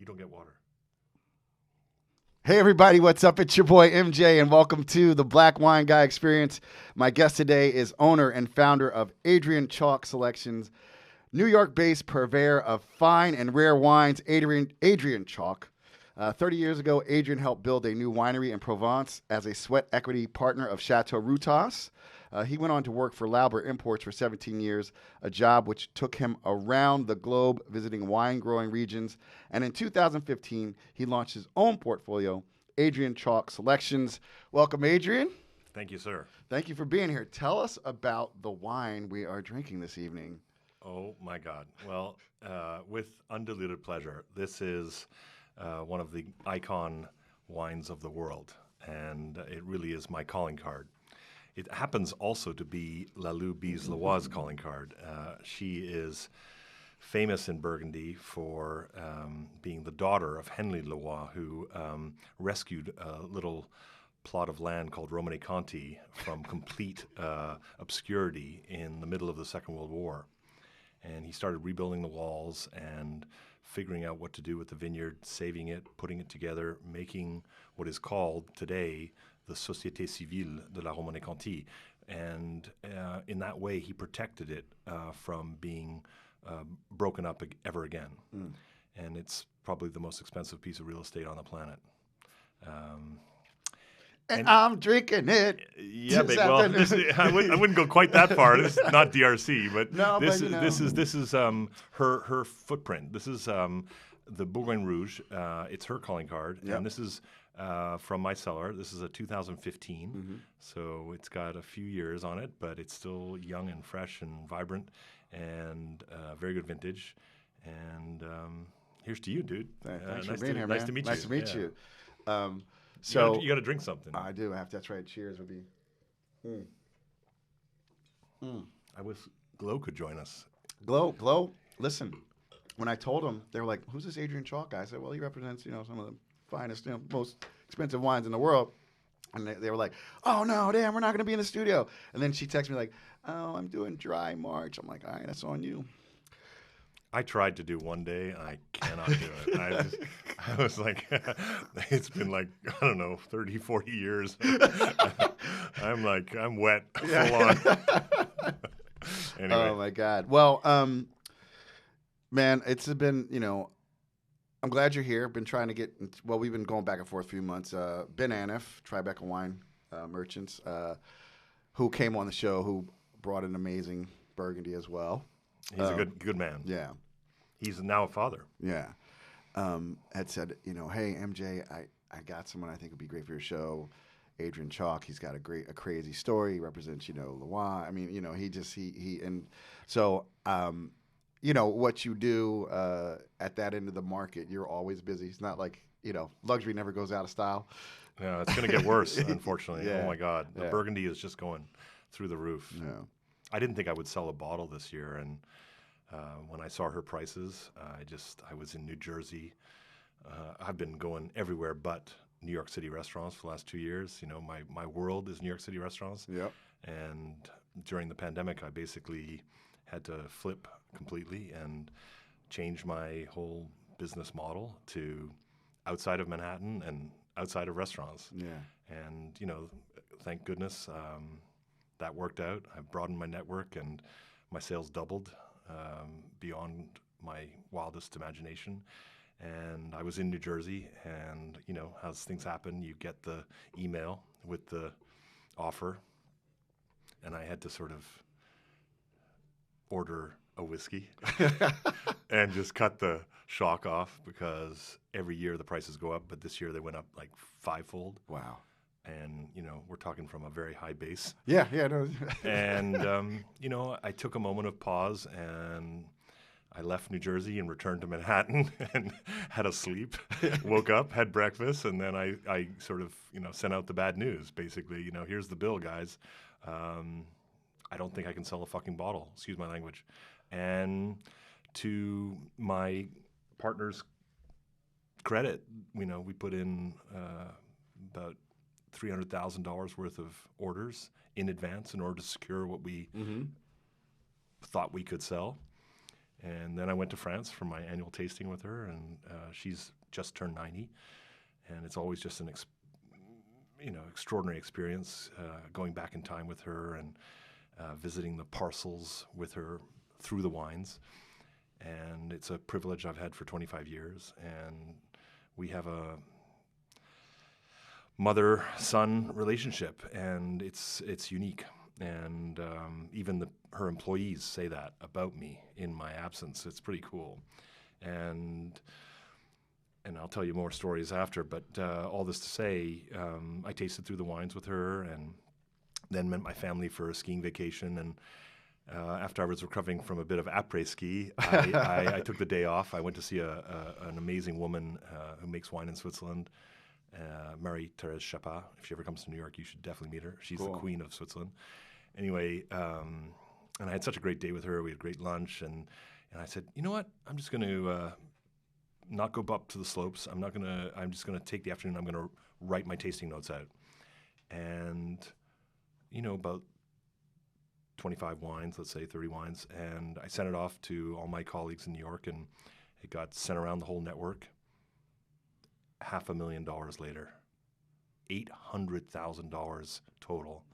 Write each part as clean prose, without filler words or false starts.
You don't get water. Hey everybody, what's up? It's your boy MJ and welcome to the Black Wine Guy Experience. My guest today is owner and founder of Adrian Chalk Selections, New York-based purveyor of fine and rare wines, Adrian Chalk. 30 years ago, Adrian helped build a new winery in Provence as a sweat equity partner of Chateau Routas. He went on to work for Lauber Imports for 17 years, a job which took him around the globe visiting wine-growing regions. And in 2015, he launched his own portfolio, Adrian Chalk Selections. Welcome, Adrian. Thank you, sir. Thank you for being here. Tell us about the wine we are drinking this evening. Oh, my God. Well, with undiluted pleasure, this is one of the icon wines of the world, and it really is my calling card. It happens also to be La Loube's Leroy's calling card. She is famous in Burgundy for being the daughter of Henry Leroy, who rescued a little plot of land called Romanée-Conti from complete obscurity in the middle of the Second World War. And he started rebuilding the walls and figuring out what to do with the vineyard, saving it, putting it together, making what is called today the Société Civile de la Romanée-Conti. And in that way, he protected it from being broken up ever again. And it's probably the most expensive piece of real estate on the planet. And I'm drinking it. Yeah, but, well, I wouldn't go quite that far. This is not DRC, but No, this but, this is her footprint. This is the Bourgogne Rouge. It's her calling card, and this is from my cellar. This is a 2015, so it's got a few years on it, but it's still young and fresh and vibrant, and very good vintage. And here's to you, dude. Thanks for being here, man. Nice to meet you. Nice to meet you. So you got to drink something. I do. That's right. Cheers would be. I wish Glow could join us. Glow. Listen, when I told them, they were like, "Who's this Adrian Chalk guy?" I said, "Well, he represents, some of the finest, most expensive wines in the world." And they were like, "Oh no, damn, we're not gonna be in the studio." And then she texted me like, "Oh, I'm doing dry March." I'm like, "All right, that's on you." I tried to do one day, and I cannot do it. I was like, it's been like, I don't know, 30, 40 years. I'm wet, full on. Anyway. Oh, my God. Well, man, it's been, I'm glad you're here. Been trying to get, we've been going back and forth a few months. Ben Anif, Tribeca Wine Merchants, who came on the show, who brought an amazing Burgundy as well. He's a good man. Yeah. He's now a father. Yeah. Had said, hey, MJ, I got someone I think would be great for your show. Adrian Chalk. He's got a crazy story. He represents, Leroy. I mean, and so, what you do at that end of the market, you're always busy. It's not like, luxury never goes out of style. Yeah, it's going to get worse, unfortunately. Yeah. Oh, my God. The Yeah. Burgundy is just going through the roof. Yeah. I didn't think I would sell a bottle this year, and when I saw her prices, I was in New Jersey. I've been going everywhere but New York City restaurants for the last 2 years. My world is New York City restaurants. Yep. And during the pandemic, I basically had to flip completely and change my whole business model to outside of Manhattan and outside of restaurants. Yeah. And, thank goodness that worked out. I broadened my network, and my sales doubled beyond my wildest imagination. And I was in New Jersey, and, as things happen, you get the email with the offer, and I had to sort of order a whiskey and just cut the shock off, because every year the prices go up, but this year they went up like fivefold. Wow. And, we're talking from a very high base. Yeah, no. And, I took a moment of pause, and I left New Jersey and returned to Manhattan and had a sleep, woke up, had breakfast, and then I sort of, sent out the bad news. Basically, here's the bill, guys. I don't think I can sell a fucking bottle. Excuse my language. And to my partner's credit, we put in about $300,000 worth of orders in advance in order to secure what we thought we could sell. And then I went to France for my annual tasting with her, and she's just turned 90, and it's always just an extraordinary experience going back in time with her and visiting the parcels with her through the wines. And it's a privilege I've had for 25 years. And we have a mother-son relationship, and it's unique. And even her employees say that about me in my absence. It's pretty cool. And I'll tell you more stories after, but all this to say, I tasted through the wines with her and then met my family for a skiing vacation. And after I was recovering from a bit of après-ski, I took the day off. I went to see an amazing woman who makes wine in Switzerland, Marie-Thérèse Chapat. If she ever comes to New York, you should definitely meet her. She's the queen of Switzerland. Anyway, and I had such a great day with her. We had great lunch, and I said, you know what? I'm just going to not go up to the slopes. I'm just going to take the afternoon. I'm going to write my tasting notes out. And, about 25 wines, let's say 30 wines. And I sent it off to all my colleagues in New York, and it got sent around the whole network. $500,000 later, $800,000 total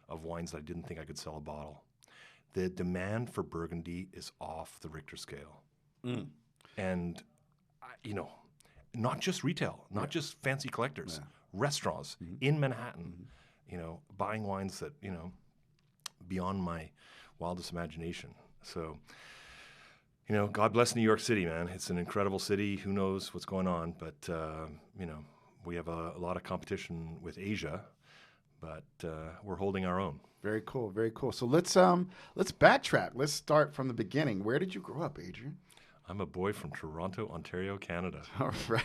of wines that I didn't think I could sell a bottle. The demand for Burgundy is off the Richter scale. And, not just retail, not just fancy collectors, restaurants in Manhattan, buying wines that, beyond my wildest imagination. So, God bless New York City, man. It's an incredible city. Who knows what's going on? But, we have a lot of competition with Asia, but we're holding our own. Very cool, very cool. So let's backtrack. Let's start from the beginning. Where did you grow up, Adrian? I'm a boy from Toronto, Ontario, Canada. All right.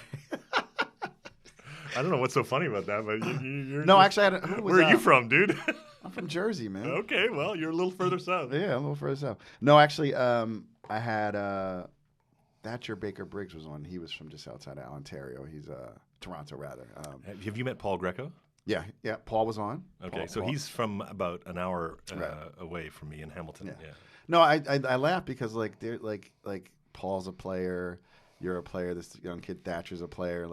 I don't know what's so funny about that, but you're no, actually, where are you from, dude? I'm from Jersey, man. Okay, well, you're a little further south. Yeah, a little further south. No, actually, I had Thatcher Baker Briggs was on. He was from just outside of Ontario. He's Toronto, rather. Have you met Paul Greco? Yeah. Paul was on. Okay, so he's from about an hour away from me in Hamilton. Yeah. No, I laugh because like Paul's a player, you're a player. This young kid Thatcher's a player.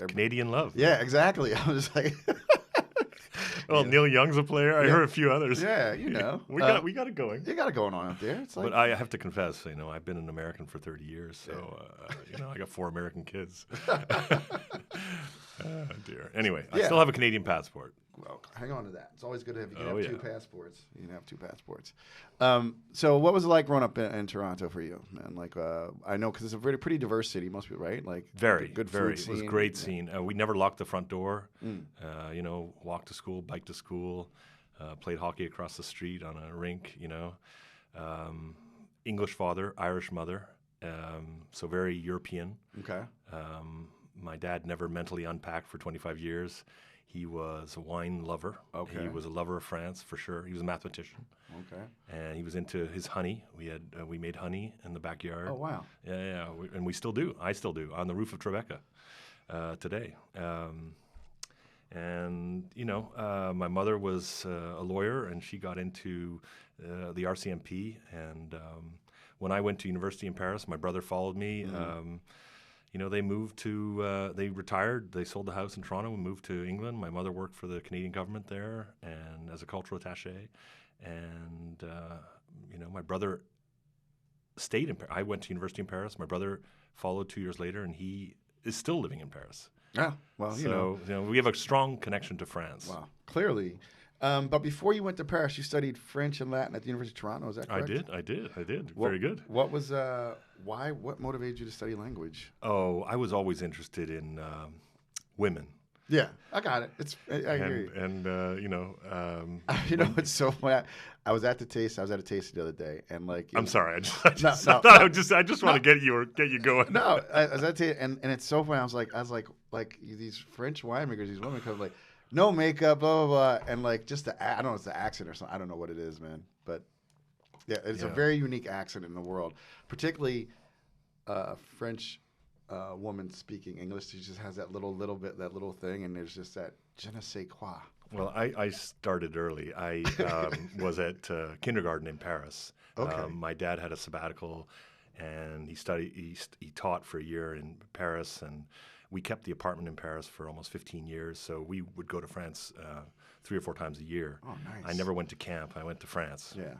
Canadian love. Yeah, exactly. I was like, well, Neil Young's a player. I heard a few others. Yeah, we got it going. You got it going on out there. It's like, but I have to confess, I've been an American for 30 years, so I got 4 American kids. Oh, dear. Anyway, I still have a Canadian passport. Well, hang on to that. It's always good to have 2 passports. You can have 2 passports. So what was it like growing up in Toronto for you, man? Like, I know because it's a pretty diverse city, most people, right? Like, very good very. Food scene. It was a great scene. We never locked the front door. Walked to school, biked to school, played hockey across the street on a rink. English father, Irish mother, so very European. Okay. My dad never mentally unpacked for 25 years. He was a wine lover. Okay. He was a lover of France for sure. He was a mathematician. Okay. And he was into his honey. We made honey in the backyard. Oh wow. Yeah. And we still do. I still do on the roof of Tribeca today. My mother was a lawyer, and she got into the RCMP. And when I went to university in Paris, my brother followed me. They moved to, they retired, they sold the house in Toronto and moved to England. My mother worked for the Canadian government there and as a cultural attaché. And, my brother stayed in Paris. I went to university in Paris. My brother followed 2 years later, and he is still living in Paris. Yeah, well, we have a strong connection to France. Wow, clearly. But before you went to Paris, you studied French and Latin at the University of Toronto. Is that correct? I did. Very good. What was what motivated you to study language? Oh, I was always interested in women. Yeah, I got it. I hear you. And it's so funny. I was at a tasting the other day, and I'm sorry. I just want to get you going. No, I was at a and it's so funny. I was like these French winemakers, these women come like, no makeup, blah blah blah, and just I don't know, it's the accent or something. I don't know what it is, man. But yeah, it's a very unique accent in the world, particularly French. Woman speaking English, she just has that little thing, and there's just that je ne sais quoi. Well, I started early. I was at kindergarten in Paris. Okay. My dad had a sabbatical, and he studied. He taught for a year in Paris, and we kept the apartment in Paris for almost 15 years. So we would go to France 3 or 4 times a year. Oh, I nice. never went to camp. I went to France. Yeah.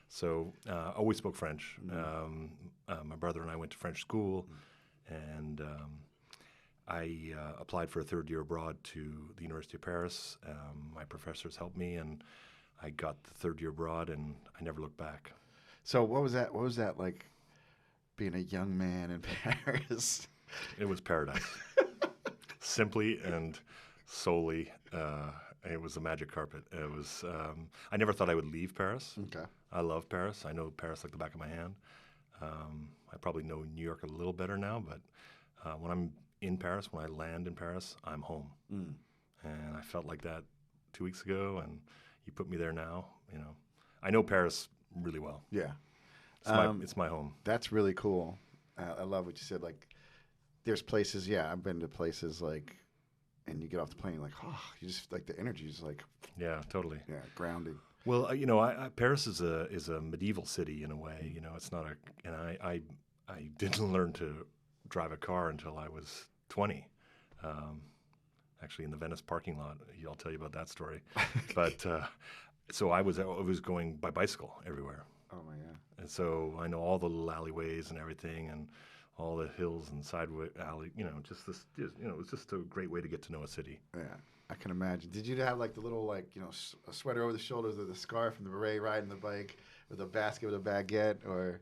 So always spoke French. My brother and I went to French school, and I applied for a third year abroad to the University of Paris. My professors helped me, and I got the third year abroad, and I never looked back. So what was that? What was that like? Being a young man in Paris. It was paradise. Simply and solely, it was a magic carpet. It was. I never thought I would leave Paris. Okay. I love Paris. I know Paris like the back of my hand. I probably know New York a little better now, but when I'm in Paris, when I land in Paris, I'm home. And I felt like that 2 weeks ago, and you put me there now. You know, I know Paris really well. Yeah. It's my home. That's really cool. I love what you said. Like, there's places. Yeah, I've been to places like, and you get off the plane, like, oh, you just like the energy is like, Yeah, totally. yeah, grounding. Well, Paris is a medieval city in a way. You know, it's not and I didn't learn to drive a car until I was 20. Actually, in the Venice parking lot, I'll tell you about that story. But so I was going by bicycle everywhere, Oh my god. and so I know all the little alleyways and everything, and all the hills and sideway alley. You know, it's just a great way to get to know a city. Yeah, I can imagine. Did you have like the little like a sweater over the shoulders, or the scarf, and the beret riding the bike with a basket with a baguette, or?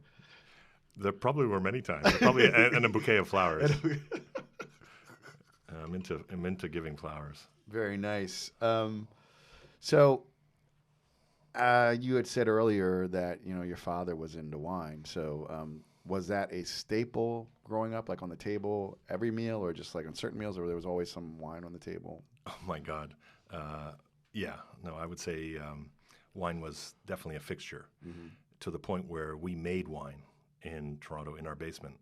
There probably were many times. Probably and a bouquet of flowers. I'm into giving flowers. Very nice. So you had said earlier that your father was into wine. So was that a staple growing up, like on the table every meal, or just like on certain meals, or there was always some wine on the table? Oh my God. Yeah. No, I would say wine was definitely a fixture to the point where we made wine in Toronto in our basement.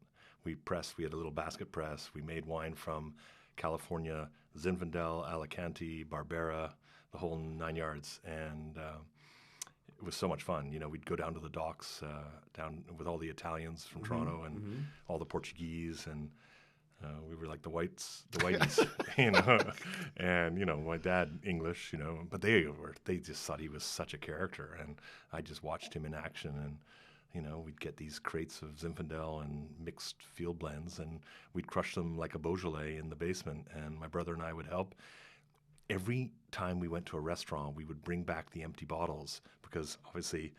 We had a little basket press. We made wine from California, Zinfandel, Alicante, Barbera, the whole 9 yards. And it was so much fun. We'd go down to the docks, down with all the Italians from Toronto and all the Portuguese, and we were like the whiteys, and my dad English, but they just thought he was such a character, and I just watched him in action, and we'd get these crates of Zinfandel and mixed field blends, and we'd crush them like a Beaujolais in the basement, and my brother and I would help. Every time we went to a restaurant, we would bring back the empty bottles because obviously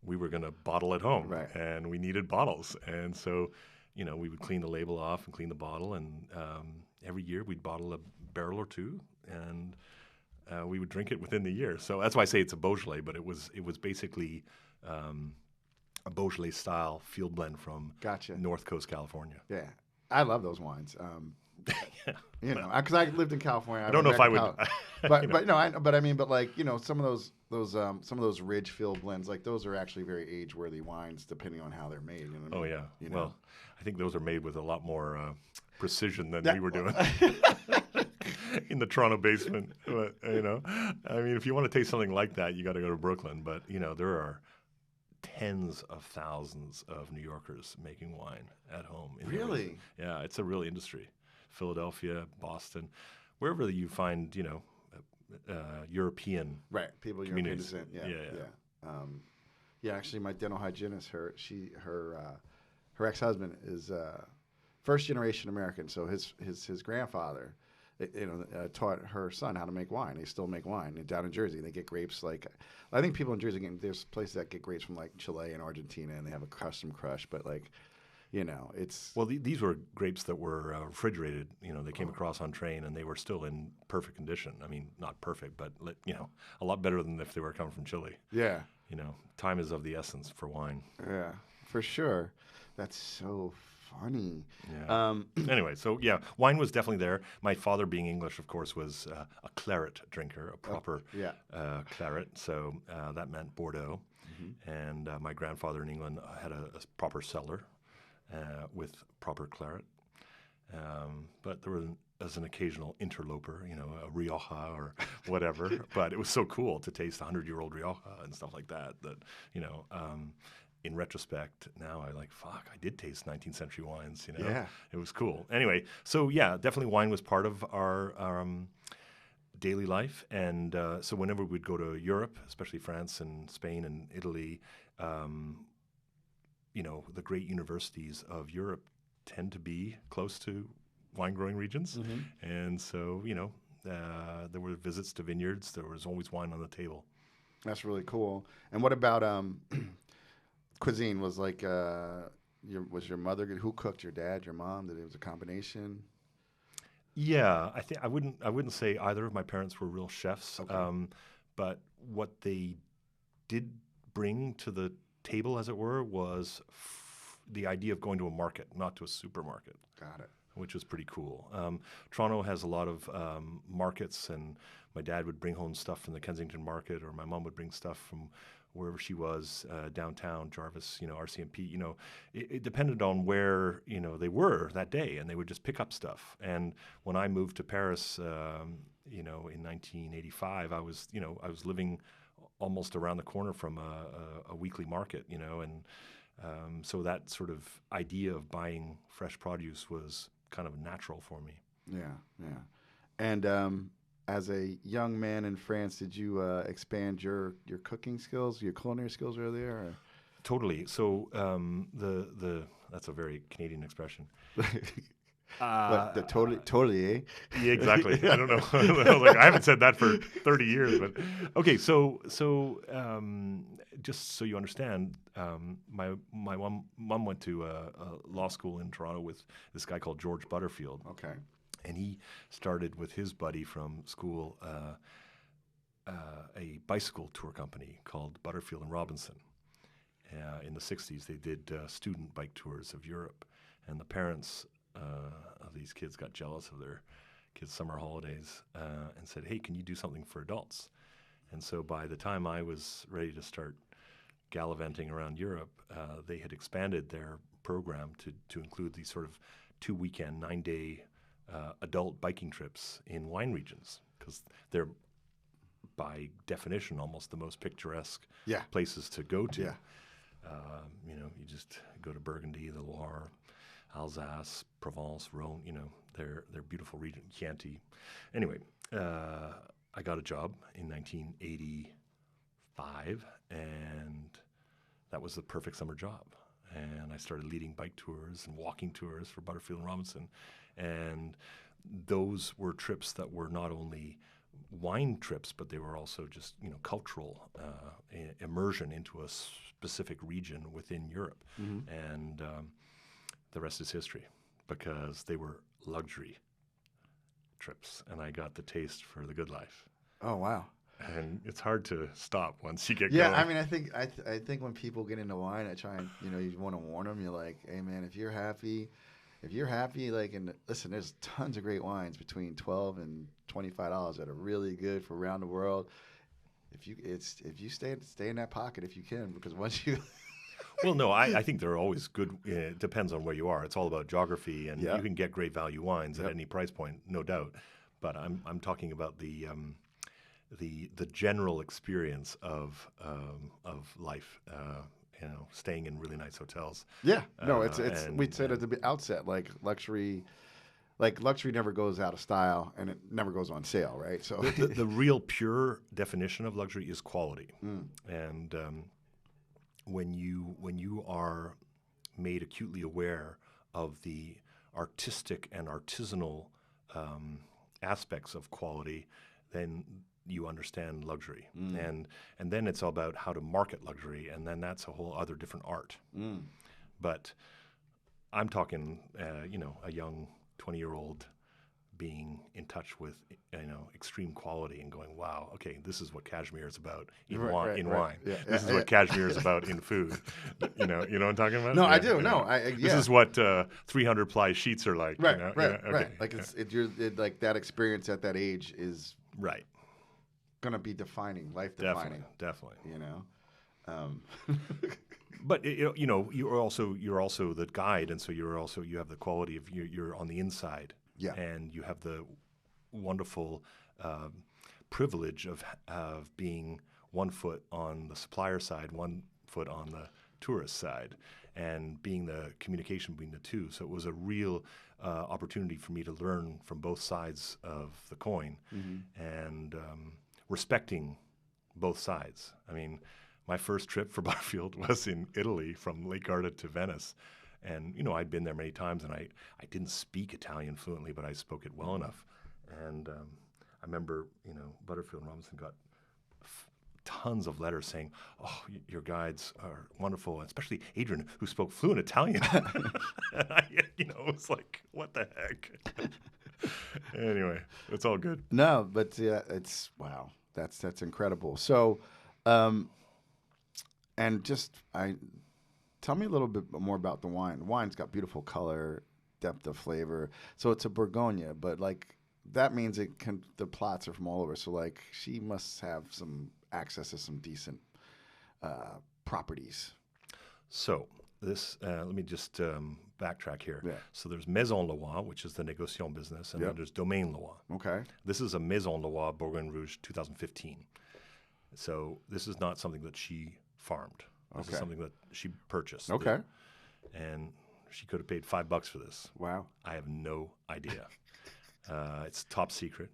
we were going to bottle at home, Right. and we needed bottles. And so, we would clean the label off and clean the bottle, and every year we'd bottle a barrel or two, and we would drink it within the year. So that's why I say it's a Beaujolais, but it was basically a Beaujolais style field blend from Gotcha. North Coast California. Yeah, I love those wines. Because I lived in California. I don't know if I would, but I mean, like some of those ridge field blends, like those are actually very age-worthy wines, depending on how they're made. You know what I Oh mean? yeah. Well, I think those are made with a lot more precision than we were doing in the Toronto basement. But, I mean, if you want to taste something like that, you got to go to Brooklyn. But there are tens of thousands of New Yorkers making wine at home. Really? Yeah, it's a real industry. Philadelphia, Boston, wherever you find, European Right, people European descent. Yeah. Actually, my dental hygienist, her ex-husband is first generation American. So his grandfather, taught her son how to make wine. They still make wine down in Jersey. They get grapes I think people in Jersey there's places that get grapes from like Chile and Argentina, and they have a custom crush. But it's these were grapes that were refrigerated. They came across on train, and they were still in perfect condition. I mean, not perfect, but a lot better than if they were coming from Chile. Yeah. Time is of the essence for wine. Yeah, for sure. That's so funny. Yeah. Anyway, so yeah, wine was definitely there. My father, being English, of course, was a claret drinker, a proper claret. So that meant Bordeaux. And my grandfather in England had a proper cellar with proper claret. But there was an occasional interloper, a Rioja or whatever. But it was so cool to taste 100-year-old Rioja and stuff like that. In retrospect, now I fuck, I did taste 19th century wines. Yeah. It was cool. Anyway, so yeah, definitely wine was part of our daily life, and so whenever we'd go to Europe, especially France and Spain and Italy, the great universities of Europe tend to be close to wine growing regions, and so there were visits to vineyards. There was always wine on the table. That's really cool. And what about cuisine? Was was your mother good? Who cooked? Your dad, your mom? That it was a combination? Yeah, I think I wouldn't say either of my parents were real chefs, Okay. but what they did bring to the table, as it were, was the idea of going to a market, not to a supermarket. Got it. Which was pretty cool. Toronto has a lot of markets, and my dad would bring home stuff from the Kensington Market, or my mom would bring stuff from wherever she was, downtown, Jarvis, RCMP. It depended on where, they were that day, and they would just pick up stuff. And when I moved to Paris, in 1985, I was living almost around the corner from a weekly market, and so that sort of idea of buying fresh produce was kind of natural for me. Yeah, yeah. And as a young man in France, did you expand your cooking skills, your culinary skills earlier? Or? Totally. So that's a very Canadian expression. But the totally, eh? Yeah, exactly. I don't know. I haven't said that for 30 years, but okay. So just so you understand, my mom went to a law school in Toronto with this guy called George Butterfield. Okay. And he started with his buddy from school a bicycle tour company called Butterfield and Robinson. In the 60s, they did student bike tours of Europe, and the parents of these kids got jealous of their kids' summer holidays and said, "Hey, can you do something for adults?" And so by the time I was ready to start gallivanting around Europe, they had expanded their program to include these sort of 2-weekend, 9-day adult biking trips in wine regions, because they're, by definition, almost the most picturesque places to go to. Yeah. You just go to Burgundy, the Loire, Alsace, Provence, Rhone. They're beautiful region. Chianti. Anyway, I got a job in 1985, and that was the perfect summer job. And I started leading bike tours and walking tours for Butterfield and Robinson. And those were trips that were not only wine trips, but they were also just, cultural immersion into a specific region within Europe. And the rest is history, because they were luxury trips, and I got the taste for the good life. Oh, wow. And it's hard to stop once you get going. going. I mean, I think when people get into wine, I try and, you want to warn them. You're like, hey, man, if you're happy, and listen, there's tons of great wines between $12 and $25 that are really good for around the world. If you stay in that pocket if you can, because once you Well, no, I think they're always good. It depends on where you are. It's all about geography, and you can get great value wines at any price point, no doubt. But I'm talking about the general experience of life. Staying in really nice hotels. Yeah, no, it's we said at the outset, luxury never goes out of style, and it never goes on sale, right? So the real pure definition of luxury is quality, and when you are made acutely aware of the artistic and artisanal aspects of quality, then you understand luxury. And then it's all about how to market luxury, and then that's a whole other different art. But I'm talking, a young 20-year-old being in touch with, extreme quality and going, wow, okay, this is what cashmere is about in wine. Yeah, this is what cashmere is about in food. You know what I'm talking about? No, I do. No, This is what 300-ply sheets are like. Right, right. Right. Like like that experience at that age is right. Gonna be life defining. Definitely. But you know, you're also the guide, and so you have the quality of you're on the inside, Yeah. and you have the wonderful privilege of being 1 foot on the supplier side, 1 foot on the tourist side, and being the communication between the two. So it was a real opportunity for me to learn from both sides of the coin, and respecting both sides. I mean, my first trip for Butterfield was in Italy, from Lake Garda to Venice. And, you know, I'd been there many times, and I didn't speak Italian fluently, but I spoke it well enough. And I remember, you know, Butterfield and Robinson got tons of letters saying, "Oh, your guides are wonderful," especially Adrian, who spoke fluent Italian. And you know, it was like, what the heck? Anyway, it's all good. No, but it's wow. That's incredible. So, and just tell me a little bit more about the wine. The wine's got beautiful color, depth of flavor. So it's a Bourgogne, but like that means the plots are from all over. So like she must have some access to some decent properties. So this, let me just backtrack here. Yeah. So there's Maison Leroy, which is the négociant business, and then there's Domaine Leroy. Okay. This is a Maison Leroy Bourgogne Rouge 2015. So this is not something that she farmed. This is something that she purchased. Okay. And she could have paid $5 for this. Wow. I have no idea. It's top secret,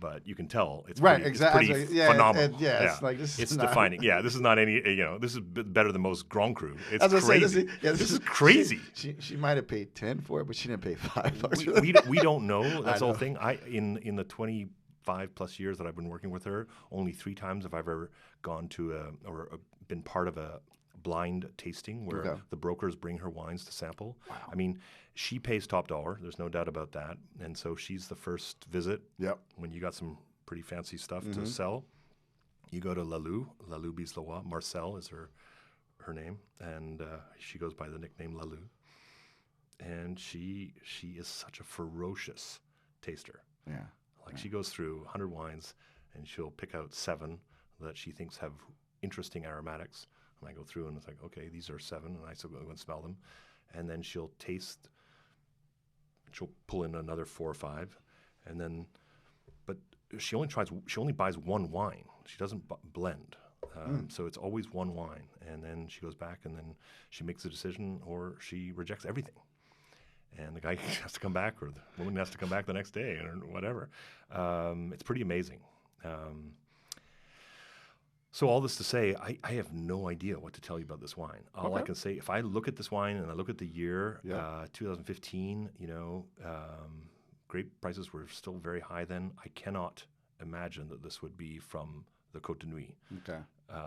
but you can tell it's right. pretty, Exactly. it's pretty phenomenal. It's like this. It's is not, defining. Yeah, this is not any. You know, this is better than most Grand Cru. It's As I say, crazy. This is crazy. She might have paid 10 for it, but she didn't pay $5. We don't know. That's the whole thing. In the 25 plus years that I've been working with her, only 3 times have I ever gone to or been part of a blind tasting where the brokers bring her wines to sample. Wow. I mean, she pays top dollar. There's no doubt about that. And so she's the first visit. Yep. When you got some pretty fancy stuff to sell, you go to Lalou Bis Leroy. Marcel is her name, and she goes by the nickname Lalou. And she is such a ferocious taster. Yeah. Like she goes through 100 wines, and she'll pick out 7 that she thinks have interesting aromatics. And I go through, and it's like, okay, these are 7, and I still go and smell them. And then she'll pull in another 4 or 5, and then, but she only buys 1 wine. She doesn't blend. So it's always 1 wine. And then she goes back, and then she makes a decision, or she rejects everything. And the guy has to come back, or the woman has to come back the next day, or whatever. It's pretty amazing. So all this to say, I have no idea what to tell you about this wine. All I can say, if I look at this wine and I look at the year, 2015, you know, grape prices were still very high then. I cannot imagine that this would be from the Côte de Nuit. Okay.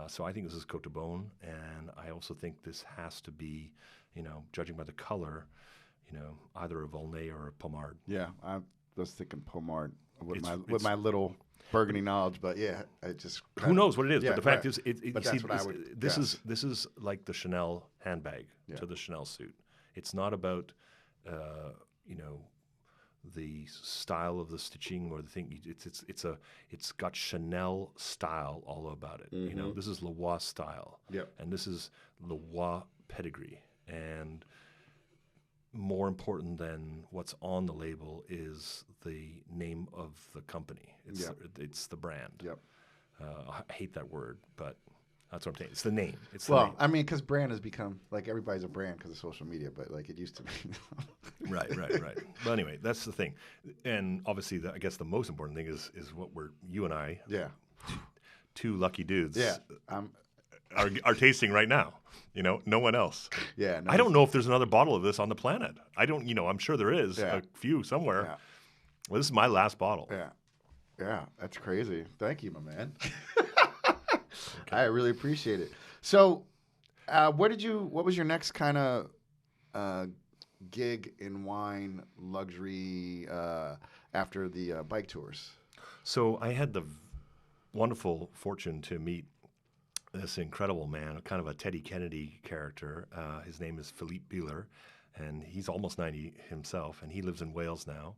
So I think this is Côte de Beaune, and I also think this has to be, you know, judging by the color, you know, either a Volnay or a Pommard. Yeah, I was thinking Pommard with my little Burgundy knowledge, but yeah, I just who knows what it is. Yeah, but the fact is, this is like the Chanel handbag to the Chanel suit. It's not about you know, the style of the stitching or the thing. It's got Chanel style all about it. You know, this is Leroy style, and this is Leroy pedigree. And more important than what's on the label is the name of the company. It's the brand. Yep. I hate that word, but that's what I'm saying. It's the name. Well, I mean, because brand has become, like, everybody's a brand because of social media, but like it used to be. Right. But anyway, that's the thing. And obviously, I guess the most important thing is what you and I, two lucky dudes, are tasting right now. You know, no one else. Yeah. No, I don't know if there's another bottle of this on the planet. I don't, you know, I'm sure there is a few somewhere. Yeah. Well, this is my last bottle. Yeah. Yeah. That's crazy. Thank you, my man. I really appreciate it. So, what was your next kind of gig in wine luxury after the bike tours? So I had the wonderful fortune to meet this incredible man, kind of a Teddy Kennedy character. His name is Philippe Bieler, and he's almost 90 himself, and he lives in Wales now.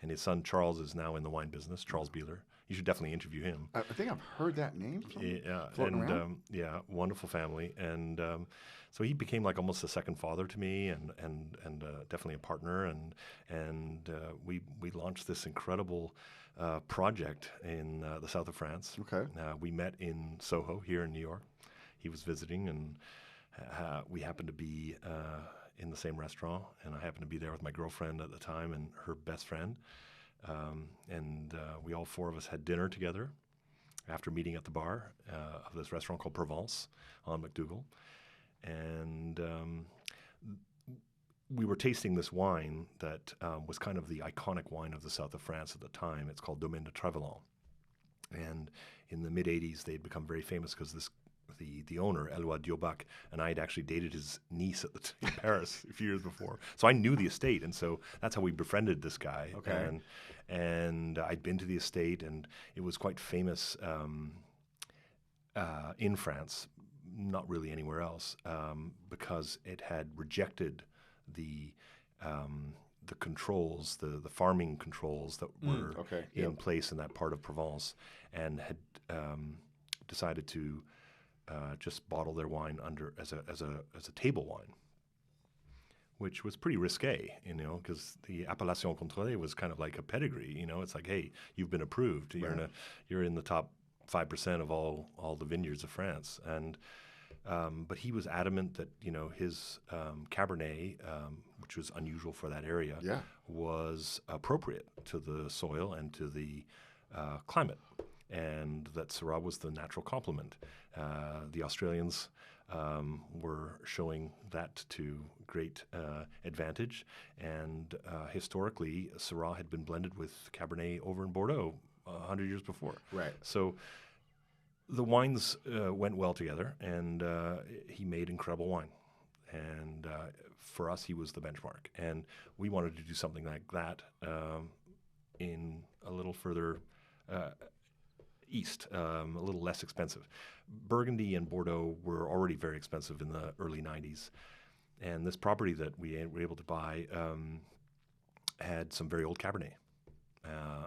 and his son Charles is now in the wine business. Charles Beeler. You should definitely interview him. I think I've heard that name floating around. Wonderful family, and so he became like almost a second father to me, and definitely a partner, and we launched this incredible project in the south of France. Okay. We met in Soho here in New York. He was visiting, and we happened to be in the same restaurant, and I happened to be there with my girlfriend at the time and her best friend. We all four of us had dinner together after meeting at the bar of this restaurant called Provence on McDougall. And we were tasting this wine that was kind of the iconic wine of the south of France at the time. It's called Domaine de Trevelin. And in the mid-'80s, they'd become very famous because the owner, Éloi Diobac, and I had actually dated his niece in Paris a few years before. So I knew the estate, and so that's how we befriended this guy. Okay. And I'd been to the estate, and it was quite famous in France, not really anywhere else, because it had rejected the controls, the farming controls that were in place in that part of Provence, and had decided to just bottle their wine as a table wine, which was pretty risque, because the appellation contrôlée was kind of like a pedigree. It's like, hey, you've been approved. You're in the top 5% of all the vineyards of France, and but he was adamant that his Cabernet, which was unusual for that area, was appropriate to the soil and to the climate, and that Syrah was the natural complement. The Australians were showing that to great advantage, and historically, Syrah had been blended with Cabernet over in Bordeaux 100 years before. Right. So the wines went well together, and he made incredible wine. And for us, he was the benchmark. And we wanted to do something like that in a little further east, a little less expensive. Burgundy and Bordeaux were already very expensive in the early 90s. And this property that we were able to buy had some very old Cabernet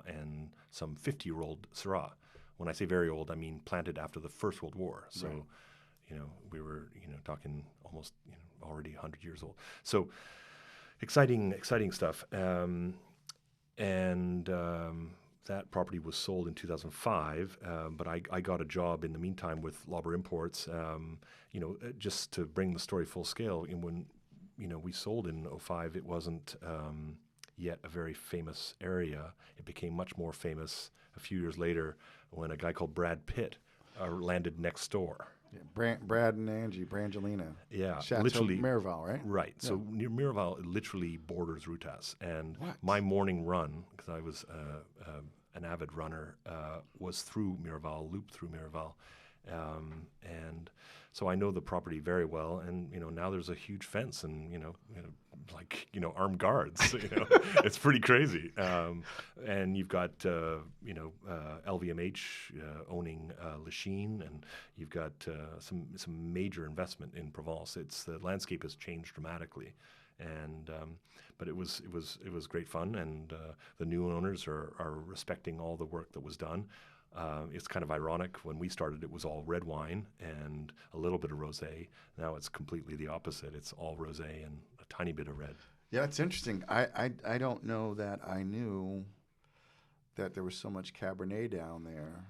and some 50-year-old Syrah. When I say very old, I mean planted after the First World War. So, right. We were, talking almost, already 100 years old. So exciting stuff. That property was sold in 2005, but I got a job in the meantime with Lauber Imports, just to bring the story full scale. And when, we sold in 2005, it wasn't yet a very famous area. It became much more famous a few years later when a guy called Brad Pitt landed next door. Yeah, Brad and Angie, Brangelina. Yeah, Chateau literally Miraval, right? Right. Yeah. So near Miraval, it literally borders Routas, and What? my morning run, because I was an avid runner, was through Miraval, looped through Miraval, and so I know the property very well. And now there's a huge fence, and armed guards. It's pretty crazy. And you've got LVMH owning Lachine, and you've got some major investment in Provence. The landscape has changed dramatically, and but it was great fun, and the new owners are respecting all the work that was done. It's kind of ironic. When we started, it was all red wine and a little bit of rosé. Now it's completely the opposite. It's all rosé and a tiny bit of red. Yeah, it's interesting. I don't know that I knew that there was so much Cabernet down there.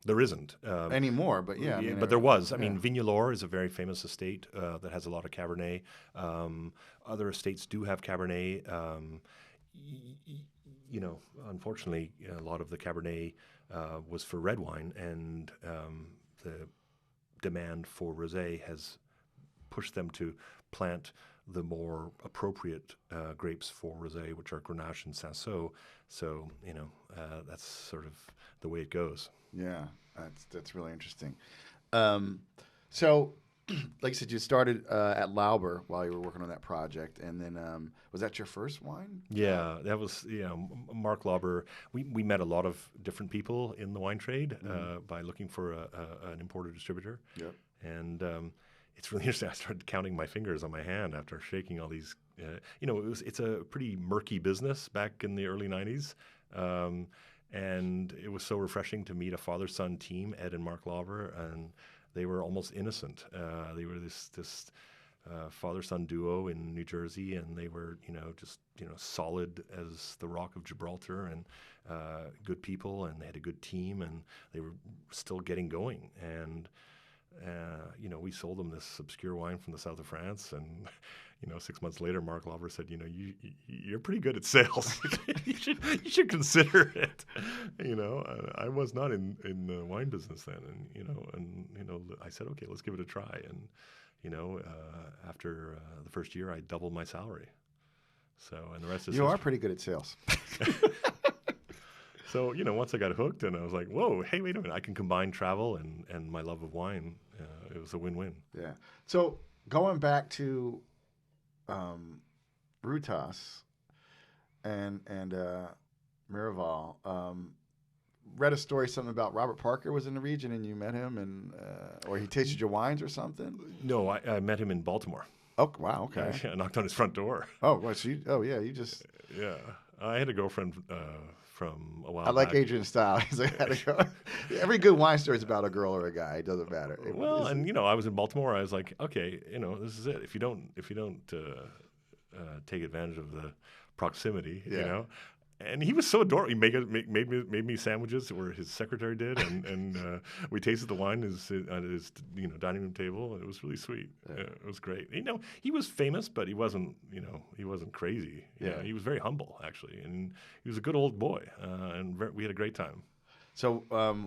There isn't anymore, but yeah. But there was. I mean, Vignelour is a very famous estate that has a lot of Cabernet. Other estates do have Cabernet. Unfortunately, a lot of the Cabernet was for red wine, and the demand for rosé has pushed them to plant the more appropriate grapes for rosé, which are Grenache and Cinsault. So, that's sort of the way it goes. Yeah, that's really interesting. So, like I said, you started at Lauber while you were working on that project, and then was that your first wine? Yeah, that was Mark Lauber. We met a lot of different people in the wine trade by looking for an importer distributor. Yep. And it's really interesting. I started counting my fingers on my hand after shaking all these it's a pretty murky business back in the early '90s, and it was so refreshing to meet a father-son team, Ed and Mark Lauber, and they were almost innocent. They were this father-son duo in New Jersey, and they were just solid as the Rock of Gibraltar, and good people, and they had a good team, and they were still getting going. And we sold them this obscure wine from the south of France, and 6 months later, Mark Lauber said, you're pretty good at sales. you should consider it. I was not in the wine business then, and I said, okay, let's give it a try. And after the first year, I doubled my salary. So, and the rest is You history. are pretty good at sales. So, once I got hooked, and I was like, whoa, hey, wait a minute, I can combine travel and my love of wine. It was a win-win. Yeah. So going back to Routas and Miraval, read a story, something about Robert Parker was in the region and you met him, and or he tasted your wines or something? No, I met him in Baltimore. Oh, wow, okay. I knocked on his front door. Oh, well, so you just... Yeah. I had a girlfriend from a while I like back. Adrian's style. He's like, every good wine story is about a girl or a guy. It doesn't matter. Well, and I was in Baltimore. I was like, okay, this is it. If you don't take advantage of the proximity, And he was so adorable. He made me sandwiches, or his secretary did, and we tasted the wine at his dining room table, and it was really sweet. Yeah. It was great. He was famous, but he wasn't crazy. Yeah. He was very humble actually, and he was a good old boy, and we had a great time. So,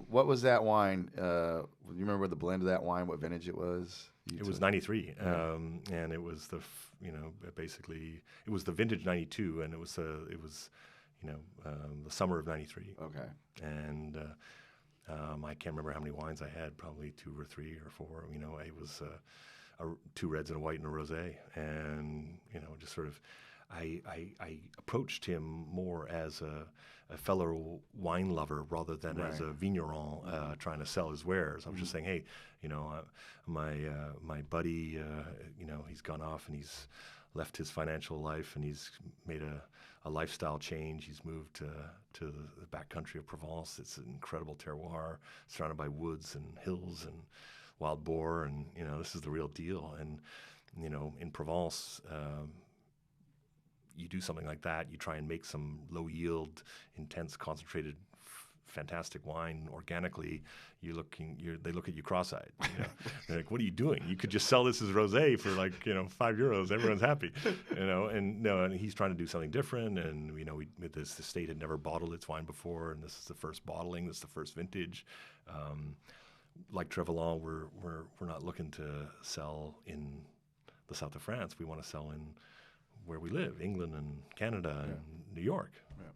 what was that wine? You remember the blend of that wine? What vintage it was? It was 93, and it was basically it was the vintage 92, and it was the summer of '93. Okay. And I can't remember how many wines I had, probably 2 or 3 or 4. It was 2 reds and a white and a rosé. And, just sort of, I approached him more as a fellow wine lover rather than as a vigneron trying to sell his wares. I was just saying, hey, my buddy, he's gone off and he's left his financial life, and he's made a lifestyle change. He's moved to the backcountry of Provence. It's an incredible terroir, surrounded by woods and hills and wild boar, and this is the real deal. And in Provence, you do something like that. You try and make some low yield, intense, concentrated, fantastic wine organically. They look at you cross-eyed. They're like, "What are you doing? You could just sell this as rosé for like €5. Everyone's happy." And he's trying to do something different. And the state had never bottled its wine before, and this is the first bottling. This is the first vintage. Like Trevelin, we're not looking to sell in the south of France. We want to sell in where we live, England and Canada and New York. Yeah.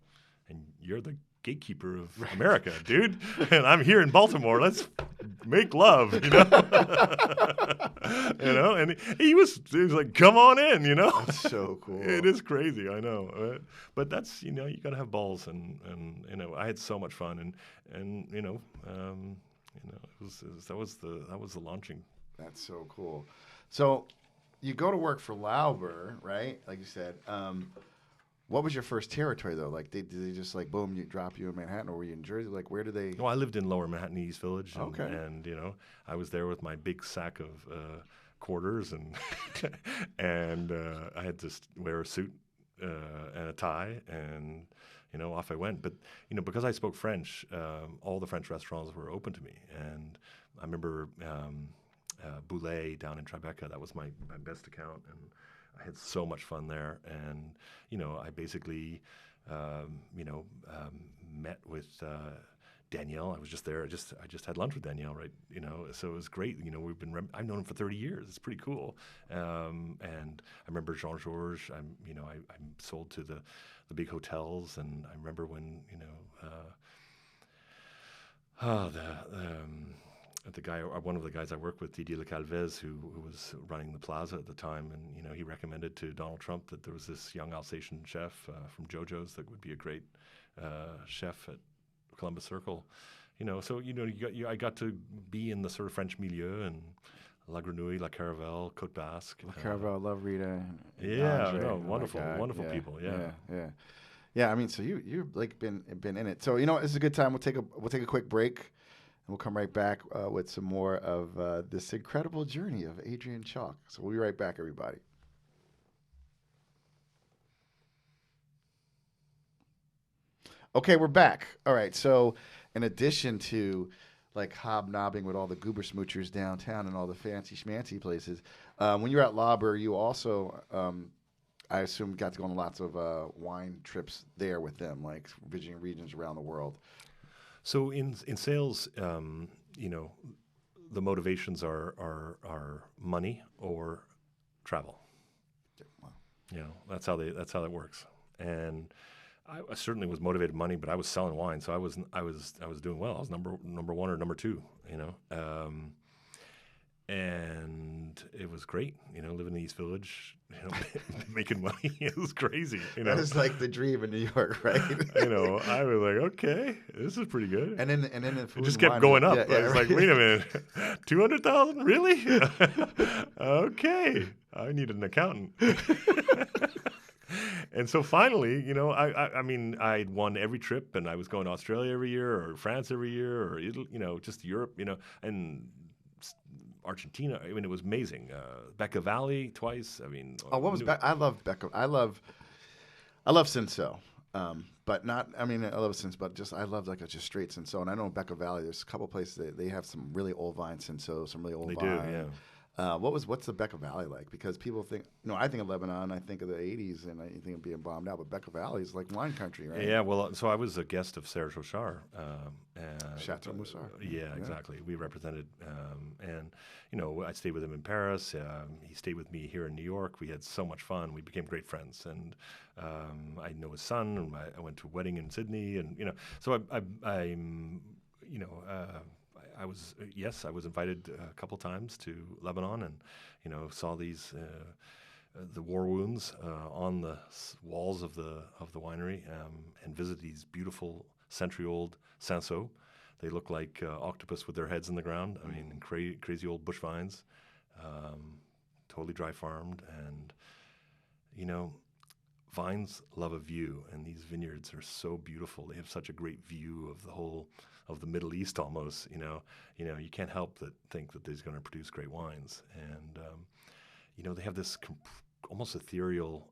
And you're the gatekeeper of America, dude. And I'm here in Baltimore. Let's make love, And he was like, "Come on in," That's so cool. It is crazy, I know. But that's you got to have balls, and I had so much fun, and that was the launching. That's so cool. So you go to work for Lauber, right? Like you said. What was your first territory, though? Like, did they just, like, boom, drop you in Manhattan, or were you in Jersey? Like, where do they... No, I lived in Lower Manhattan, East Village. And, okay. And, I was there with my big sack of quarters, and and I had to wear a suit and a tie, and, off I went. But, because I spoke French, all the French restaurants were open to me. And I remember Boulet down in Tribeca. That was my best account, and I had so much fun there. And, I basically, met with Danielle. I was just there. I just had lunch with Danielle, right? So it was great. I've known him for 30 years. It's pretty cool. And I remember Jean-Georges. I sold to the big hotels. And I remember when, one of the guys I worked with, Didier Le Calvez, who was running the Plaza at the time, and he recommended to Donald Trump that there was this young Alsatian chef from JoJo's that would be a great chef at Columbus Circle. So I got to be in the sort of French milieu, and La Grenouille, La Caravelle, Côte Basque. La Caravelle, love Rita. And Yeah, Andre. no, Oh my wonderful, God. wonderful Yeah, people. Yeah. yeah. Yeah, I mean, so you've like been in it. So this is a good time. We'll take a quick break, and we'll come right back with some more of this incredible journey of Adrian Chalk. So we'll be right back, everybody. Okay, we're back. All right. So in addition to like hobnobbing with all the goober smoochers downtown and all the fancy schmancy places, when you're at Lauber, you also I assume got to go on lots of wine trips there with them, like visiting regions around the world. So in sales, the motivations are money or travel. Wow. That's how that works. And I certainly was motivated money, but I was selling wine, so I was doing well. I was number one or number two. And it was great, living in the East Village, making money. It was crazy, That is like the dream in New York, right? I was like, okay, this is pretty good. And then the food It just and kept wine going up. Yeah, I was right. like, wait a minute, 200,000, really? Okay, I need an accountant. And so finally, I mean, I'd won every trip, and I was going to Australia every year, or France every year, or Italy, just Europe, and Argentina. I mean, it was amazing. Becca Valley twice. I mean, What was I love Becca. I love Cinsault. But not. I mean, I love Cinsault, but just I love like just straight Cinsault. And I know in Becca Valley, there's a couple places that they have some really old vine Cinsault, some really old They vine. do, yeah. What's the Becca Valley like? Because people think, I think of Lebanon, I think of the '80s, and I think of being bombed out. But Becca Valley is like wine country, right? Yeah, well, so I was a guest of Serge Chauchard. Chateau Routas. Yeah, exactly. We represented, and I stayed with him in Paris. He stayed with me here in New York. We had so much fun. We became great friends, and I know his son. And I went to a wedding in Sydney, and so I was invited a couple times to Lebanon, and saw these the war wounds on the walls of the winery, and visit these beautiful century-old Cinsault. They look like octopus with their heads in the ground. I mean, crazy old bush vines, totally dry farmed, and vines love a view, and these vineyards are so beautiful. They have such a great view of the whole of the Middle East almost. You can't help but think that they're going to produce great wines, and they have this almost ethereal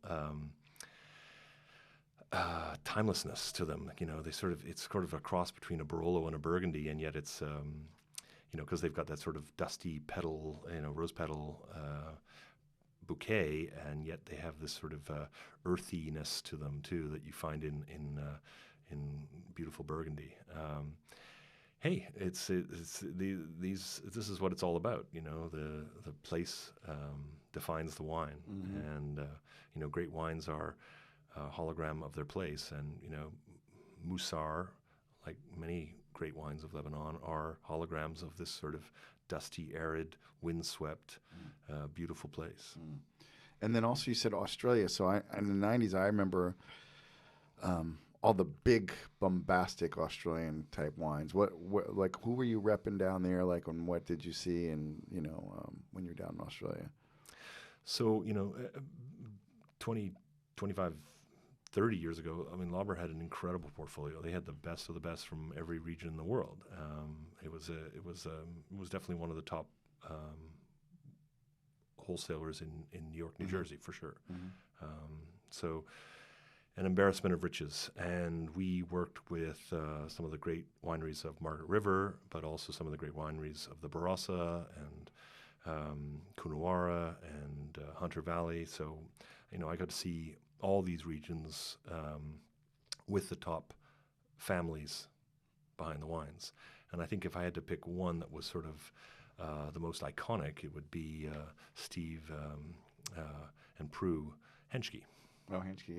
timelessness to them. It's sort of a cross between a Barolo and a Burgundy, and yet it's because they've got that sort of dusty petal, rose petal bouquet, and yet they have this sort of earthiness to them too that you find in beautiful Burgundy. Hey, this is what it's all about. The place defines the wine, and great wines are a hologram of their place, and Moussard, like many great wines of Lebanon, are holograms of this sort of dusty, arid, windswept, beautiful place. And then also you said Australia. So in the '90s, I remember all the big, bombastic Australian type wines. What like who were you repping down there? Like, and what did you see? And when you're down in Australia. So 20, 25, 30 years ago, I mean, Lauber had an incredible portfolio. They had the best of the best from every region in the world. It was definitely one of the top wholesalers in New York, New Jersey, for sure. So an embarrassment of riches. And we worked with some of the great wineries of Margaret River, but also some of the great wineries of the Barossa and Coonawarra and Hunter Valley. So, I got to see all these regions with the top families behind the wines. And I think if I had to pick one that was sort of the most iconic, it would be Steve and Prue Henschke. Oh, Henschke,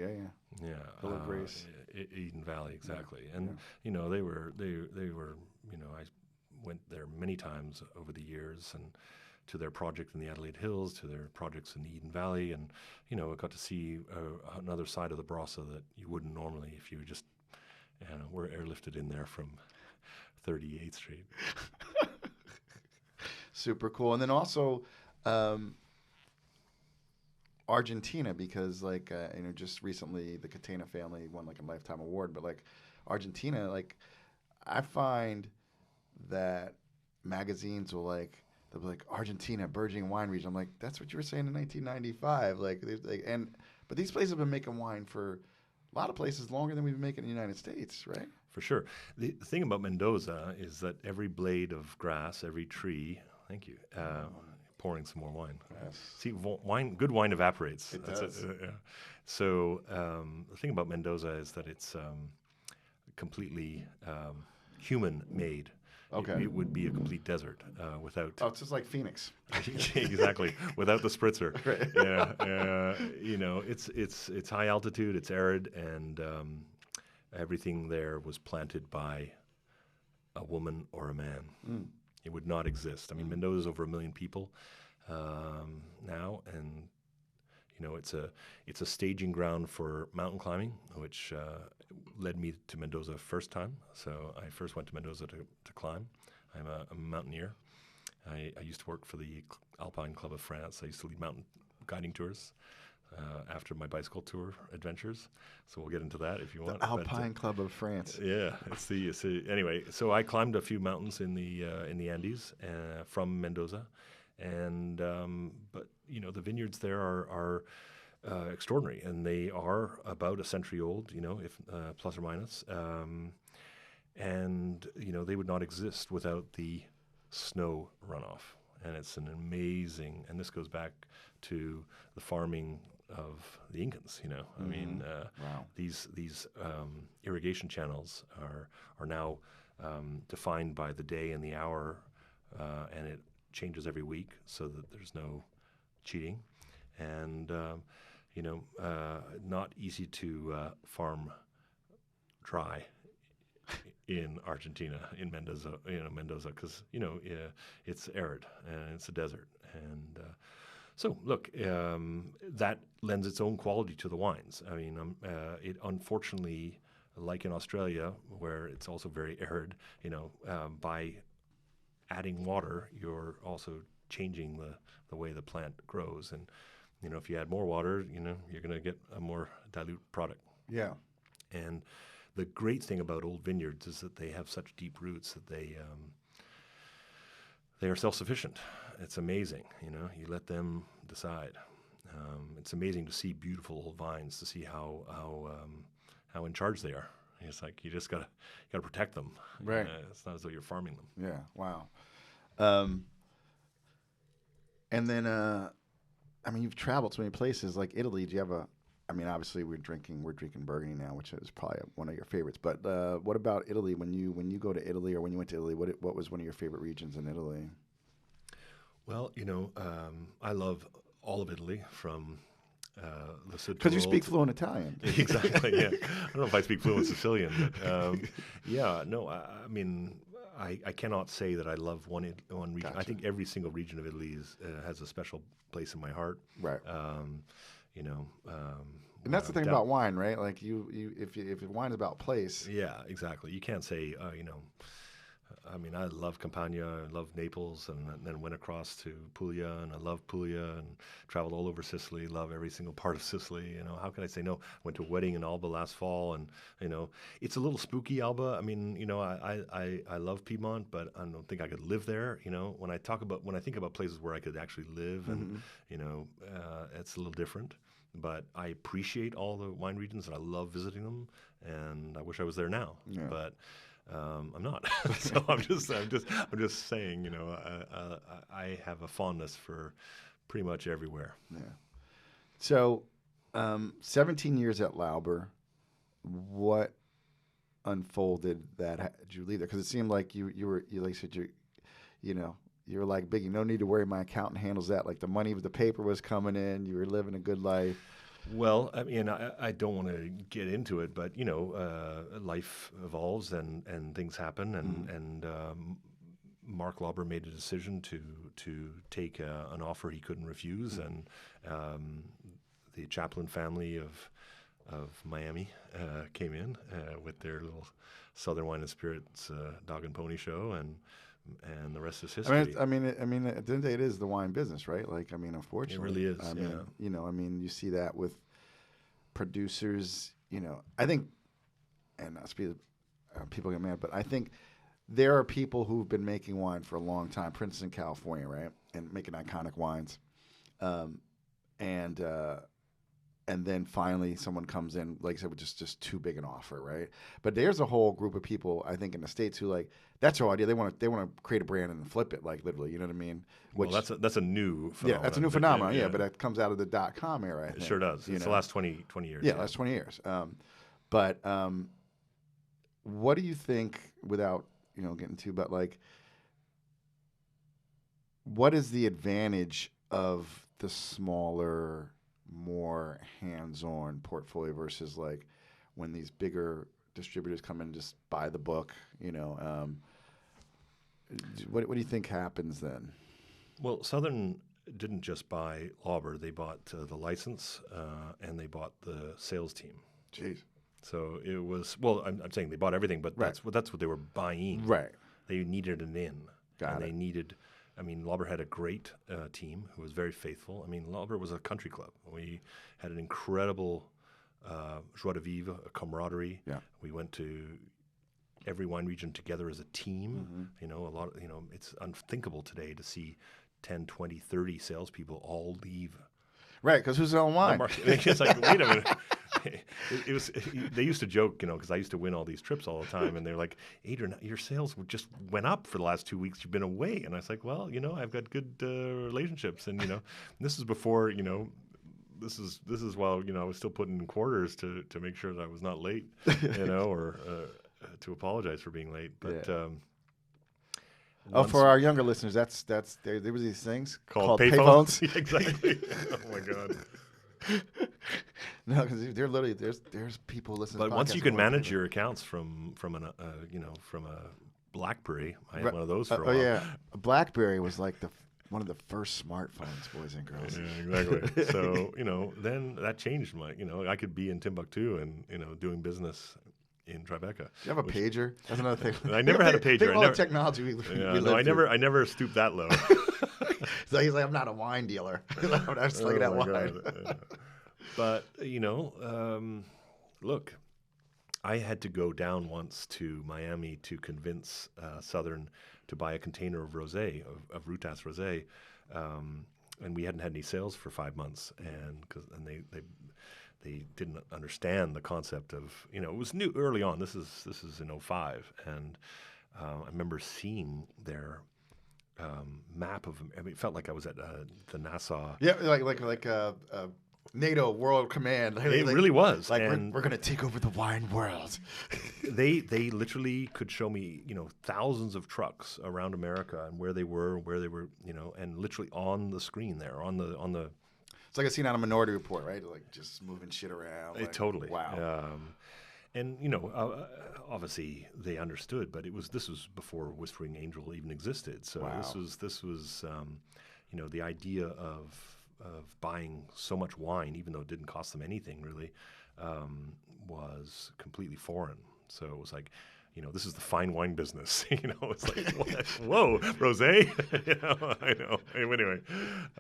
yeah. Full of grace. Eden Valley, exactly. Yeah. And they were I went there many times over the years, and to their project in the Adelaide Hills, to their projects in the Eden Valley, and I got to see another side of the Barossa that you wouldn't normally if you just were airlifted in there from 38th Street. Super cool. And then also um, Argentina, because like just recently the Catena family won like a lifetime award, but like Argentina, like I find that magazines will they'll be like Argentina burgeoning wine region. I'm like, that's what you were saying in 1995. But these places have been making wine for a lot of places longer than we've been making in the United States, right? For sure. The thing about Mendoza is that every blade of grass, every tree, thank you, pouring some more wine. Yes. See, good wine evaporates. It does. Yeah. So the thing about Mendoza is that it's completely human-made. Okay. It would be a complete desert without. Oh, it's just like Phoenix. Exactly, without the spritzer. Right. Yeah, it's high altitude, it's arid, and everything there was planted by a woman or a man. Mm. It would not exist. I mean, Mendoza is over 1 million people now, and it's a staging ground for mountain climbing, which led me to Mendoza first time. So I first went to Mendoza to climb. I'm a mountaineer. I used to work for the Alpine Club of France. I used to lead mountain guiding tours after my bicycle tour adventures. So we'll get into that if you want. The Alpine Club of France. Yeah, anyway. So I climbed a few mountains in the Andes from Mendoza, and but the vineyards there are extraordinary, and they are about a century old, if plus or minus, and they would not exist without the snow runoff. And it's an amazing, and this goes back to the farming of the Incans. I mean, Wow. these irrigation channels are now defined by the day and the hour, and it changes every week so that there's no cheating, and not easy to farm dry in Argentina, in Mendoza, because it's arid and it's a desert, and so look, that lends its own quality to the wines. I mean, it unfortunately, like in Australia, where it's also very arid, by adding water, you're also changing the way the plant grows, and if you add more water, you're going to get a more dilute product. Yeah. And the great thing about old vineyards is that they have such deep roots that they are self-sufficient. It's amazing, you let them decide. It's amazing to see beautiful old vines, to see how in charge they are. It's like you just gotta protect them. Right. It's not as though you're farming them. Yeah. Wow. And then, you've traveled to many places like Italy. Do you have obviously we're drinking Burgundy now, which is probably one of your favorites. But what about Italy? When you go to Italy, or when you went to Italy, what was one of your favorite regions in Italy? Well, I love all of Italy, from the Chateau. Because you speak fluent Italian. Exactly. Yeah. I don't know if I speak fluent Sicilian, but yeah. No, I mean, I cannot say that I love one region. Gotcha. I think every single region of Italy has a special place in my heart. Right. And that's the thing about wine, right? Like if wine is about place. Yeah, exactly. You can't say, I mean, I love Campania, I love Naples, and then went across to Puglia, and I love Puglia, and traveled all over Sicily, love every single part of Sicily. How can I say no? Went to a wedding in Alba last fall, and it's a little spooky, Alba. I mean, I love Piedmont, but I don't think I could live there. When I think about places where I could actually live, and it's a little different. But I appreciate all the wine regions, and I love visiting them, and I wish I was there now. Yeah. But I'm not. So I'm just saying, I have a fondness for pretty much everywhere. Yeah. So, 17 years at Lauber, what unfolded that did you leave there? Because it seemed like you said you were like, Biggie, no need to worry, my accountant handles that. Like the paper was coming in, you were living a good life. Well, I mean, I don't want to get into it, but life evolves and things happen, and Mark Lauber made a decision to take an offer he couldn't refuse, and the Chaplin family of Miami came in with their little Southern Wine and Spirits dog and pony show, and and the rest is I history. mean, at the end of the day, it is the wine business, right? Like, I mean, unfortunately, It really is, I mean, yeah. you know, I mean, you see that with producers. You know, I think, and not to be, people get mad, but I think there are people who've been making wine for a long time. Princeton, California, right, and making iconic wines, and then finally someone comes in, like I said, with just too big an offer, right? But there's a whole group of people, I think, in the States who, like, that's their idea. They want to create a brand and flip it, like, literally. You know what I mean? Well, that's a new phenomenon. Yeah, that's a new phenomenon. Yeah, but that comes out of the .com era. I think, it sure does. It's the last 20 years. Yeah, last 20 years. But what do you think, without getting too, but like, what is the advantage of the smaller, more hands-on portfolio versus like when these bigger distributors come in and just buy the book? What do you think happens then? Well, Southern didn't just buy Lauber; they bought the license and they bought the sales team. Jeez. So it was I'm saying they bought everything, but Right. that's what they were buying. Right. They needed an in. Got and it. They needed. I mean, Lauber had a great team who was very faithful. I mean, Lauber was a country club. We had an incredible joie de vivre, a camaraderie. Yeah. We went to every wine region together as a team. Mm-hmm. It's unthinkable today to see 10, 20, 30 salespeople all leave. Right, because who's selling wine? It's like, wait a minute. They used to joke, because I used to win all these trips all the time, and they're like, Adrian, your sales just went up for the last 2 weeks. You've been away, and I was like, well, I've got good relationships, and this is before, this is while I was still putting in quarters to make sure that I was not late, or to apologize for being late, but. Yeah. For our younger listeners, there was these things called payphones. Yeah, exactly. Oh my God. No, because they're literally there's people listening. But to once you podcasts can who manage your accounts from a BlackBerry, I had one of those for a while. Yeah, a BlackBerry was like one of the first smartphones, boys and girls. Yeah, exactly. So then that changed I could be in Timbuktu and doing business in Tribeca. You have a pager? That's another thing. I never had a pager. Think of all the technology we I never stooped that low. So he's like, I'm not a wine dealer. I'm just slinging that wine. But look, I had to go down once to Miami to convince Southern to buy a container of rosé, of Routas rosé, and we hadn't had any sales for 5 months, and they didn't understand the concept of it was new early on. This is in 2005, and I remember seeing their map of. I mean, it felt like I was at the Nassau. Yeah, like NATO World Command. It really was. Like, and we're going to take over the wine world. they literally could show me, thousands of trucks around America and where they were, and literally on the screen there, on the. It's like a scene on a Minority Report, right? Like just moving shit around. Like, totally. Wow. And obviously they understood, but this was before Whispering Angel even existed. So wow. this was the idea of buying so much wine, even though it didn't cost them anything really, was completely foreign. So it was like, this is the fine wine business. It's like, what? Whoa, rosé. I know. Anyway,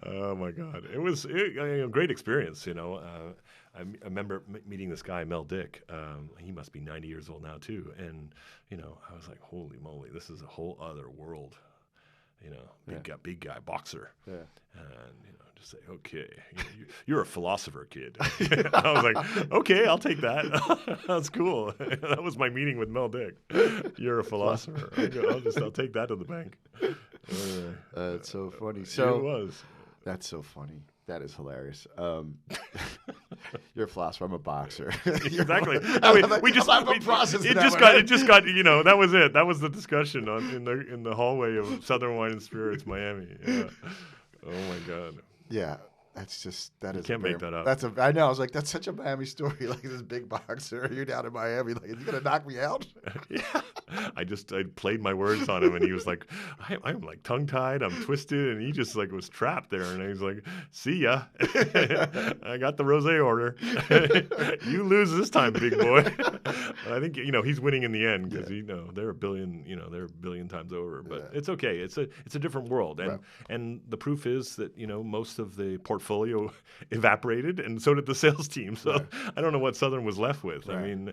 oh my God, it was a great experience. I remember meeting this guy, Mel Dick. He must be 90 years old now too, and I was like, holy moly, this is a whole other world. Big guy, boxer. Yeah. And just say, okay, you're a philosopher, kid. I was like, okay, I'll take that. That's cool. That was my meeting with Mel Dick. You're a philosopher. I'll take that to the bank. It's so funny. So it was. That's so funny. That is hilarious. You're a philosopher. I'm a boxer. Exactly. I mean, it just got. That was it. That was the discussion in the hallway of Southern Wine and Spirits, Miami. Yeah. Oh my God. Yeah. that is can't make that up. I know. I was like, that's such a Miami story. Like this big boxer, you're down in Miami. Like, is he gonna knock me out? Yeah, I played my words on him, and he was like, I'm like tongue tied, I'm twisted, and he just like was trapped there, and he was like, see ya, I got the rosé order. You lose this time, big boy. But I think he's winning in the end because they're a billion times over, but it's okay. It's a different world, and the proof is that most of the portfolio evaporated, and so did the sales team. So I don't know what Southern was left with. I mean,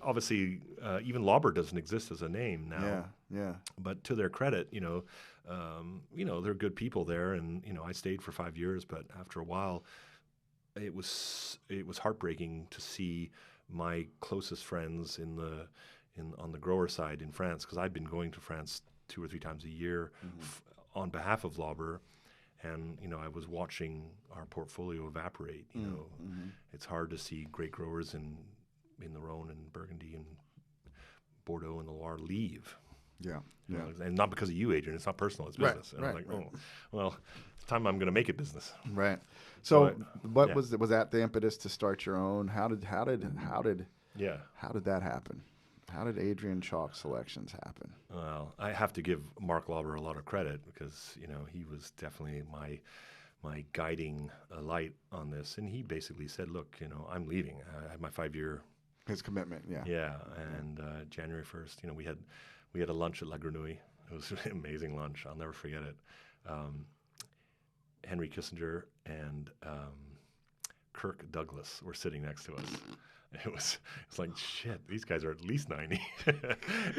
obviously, even Lauber doesn't exist as a name now. Yeah. But to their credit, they're good people there, and I stayed for 5 years. But after a while, it was heartbreaking to see my closest friends on the grower side in France, because I'd been going to France 2 or 3 times a year on behalf of Lauber. And I was watching our portfolio evaporate. It's hard to see great growers in the Rhone and Burgundy and Bordeaux and the Loire leave. Yeah. And not because of you, Adrian. It's not personal. It's business. And I'm like, oh, well, it's time I'm going to make it business. Right. So, was that the impetus to start your own? How did that happen? How did Adrian Chalk Selections happen? Well, I have to give Mark Lauber a lot of credit because he was definitely my guiding light on this, and he basically said, "Look, I'm leaving. I had my 5-year." His commitment, yeah. Yeah, and January 1st, we had a lunch at La Grenouille. It was an amazing lunch. I'll never forget it. Henry Kissinger and Kirk Douglas were sitting next to us. It's like, shit, these guys are at least 90.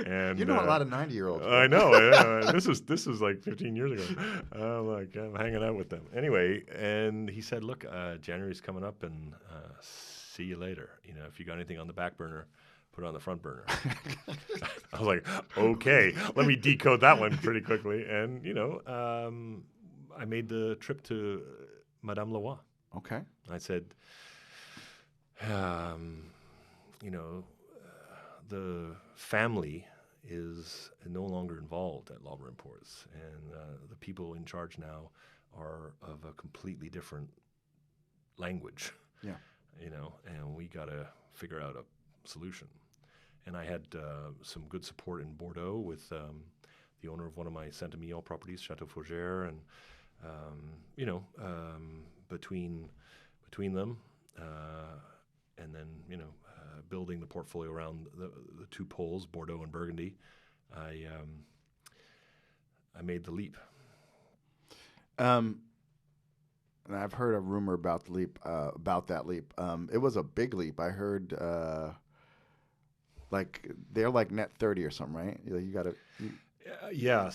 And a lot of 90-year-olds. I know. Yeah. This was like 15 years ago. I'm hanging out with them. Anyway, and he said, look, January's coming up, and see you later. If you got anything on the back burner, put it on the front burner. I was like, okay, let me decode that one pretty quickly. And, I made the trip to Madame Leroy. Okay. I said, the family is no longer involved at Lauber Imports, and the people in charge now are of a completely different language. Yeah. And we got to figure out a solution. And I had some good support in Bordeaux with the owner of one of my Saint-Emilion properties, Chateau Routas, and between them. And then, building the portfolio around the 2 poles, Bordeaux and Burgundy, I made the leap. And I've heard a rumor about the leap, that leap. It was a big leap. I heard, they're like net 30 or something, right? You got to. Yeah.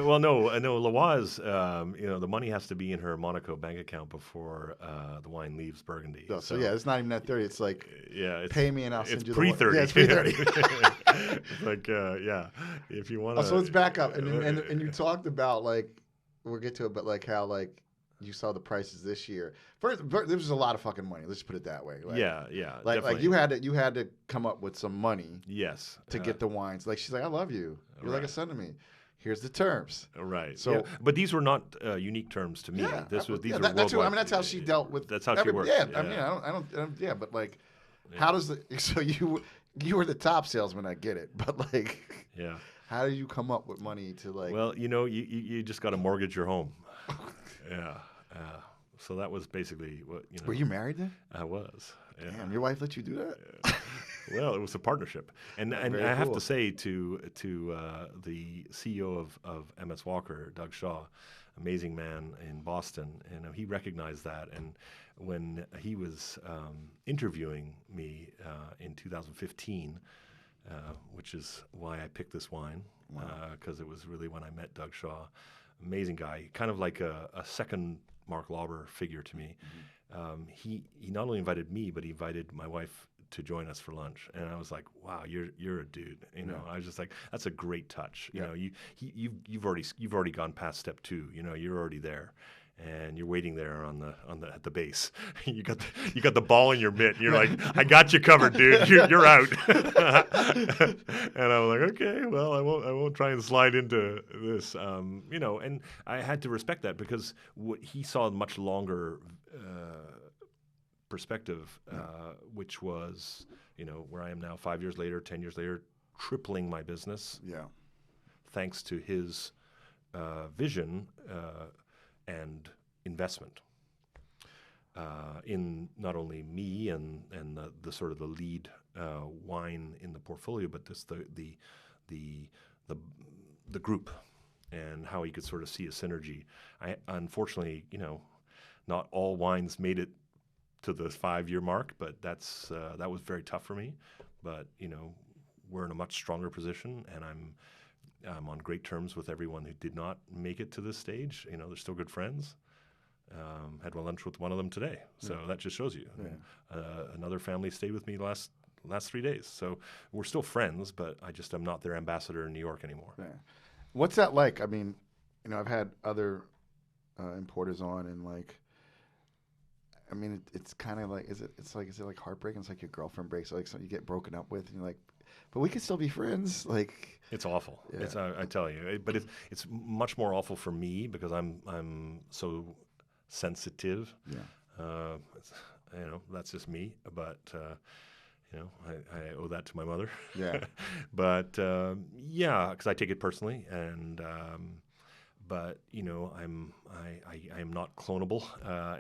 Well, no. Leroy's, the money has to be in her Monaco bank account before the wine leaves Burgundy. So it's not even at 30. It's like, pay me and I'll send you pre-30. Yeah, it's pre-30. It's like, if you want to. So let's back up. And you talked about, like, we'll get to it, but like how, like, you saw the prices this year. First, there was a lot of fucking money. Let's put it that way. Like, like you had to come up with some money. Yes. To get the wines. Like, she's like, I love you. You're like a son to me. Here's the terms. Right. So, but these were not unique terms to me. Yeah, these were that's worldwide. that's how she dealt with. That's how she worked. Yeah. I mean, I don't. Yeah, but like, how does so you were the top salesman? I get it, but like, how do you come up with money to like? Well, you just got to mortgage your home. Yeah. So that was basically what. Were you married then? I was. Yeah. Damn, your wife let you do that? Well, it was a partnership, and I have to say to the CEO of MS Walker, Doug Shaw, amazing man in Boston, and he recognized that. And when he was interviewing me in 2015, which is why I picked this wine, because it was really when I met Doug Shaw, amazing guy, kind of like a second Mark Lauber figure to me. Mm-hmm. He not only invited me, but he invited my wife to join us for lunch, and I was like, "Wow, you're a dude." I was just like, "That's a great touch." You've already gone past step 2. You're already there, and you're waiting there at the base. you got the ball in your mitt. And you're like, I got you covered, dude. You're out. And I'm like, okay, well, I won't try and slide into this. And I had to respect that because he saw a much longer perspective, which was, where I am now 5 years later, 10 years later, tripling my business. Yeah. Thanks to his vision and investment in not only me and the sort of the lead wine in the portfolio, but just the group and how he could sort of see a synergy. Unfortunately, not all wines made it to the 5-year mark, but that was very tough for me. But we're in a much stronger position, and I'm on great terms with everyone who did not make it to this stage. They're still good friends. Had lunch with one of them today, so that just shows you. Yeah. Another family stayed with me last 3 days, so we're still friends. But I'm not their ambassador in New York anymore. Yeah. What's that like? I mean, I've had other importers on, and it's kind of like, is it like heartbreaking? It's like your girlfriend breaks, like so you get broken up with, and you're like, but we can still be friends. Like, it's awful. Yeah. I tell you, but it's much more awful for me because I'm so sensitive. Yeah. That's just me. But I owe that to my mother. Yeah. But because I take it personally, and but I am not clonable,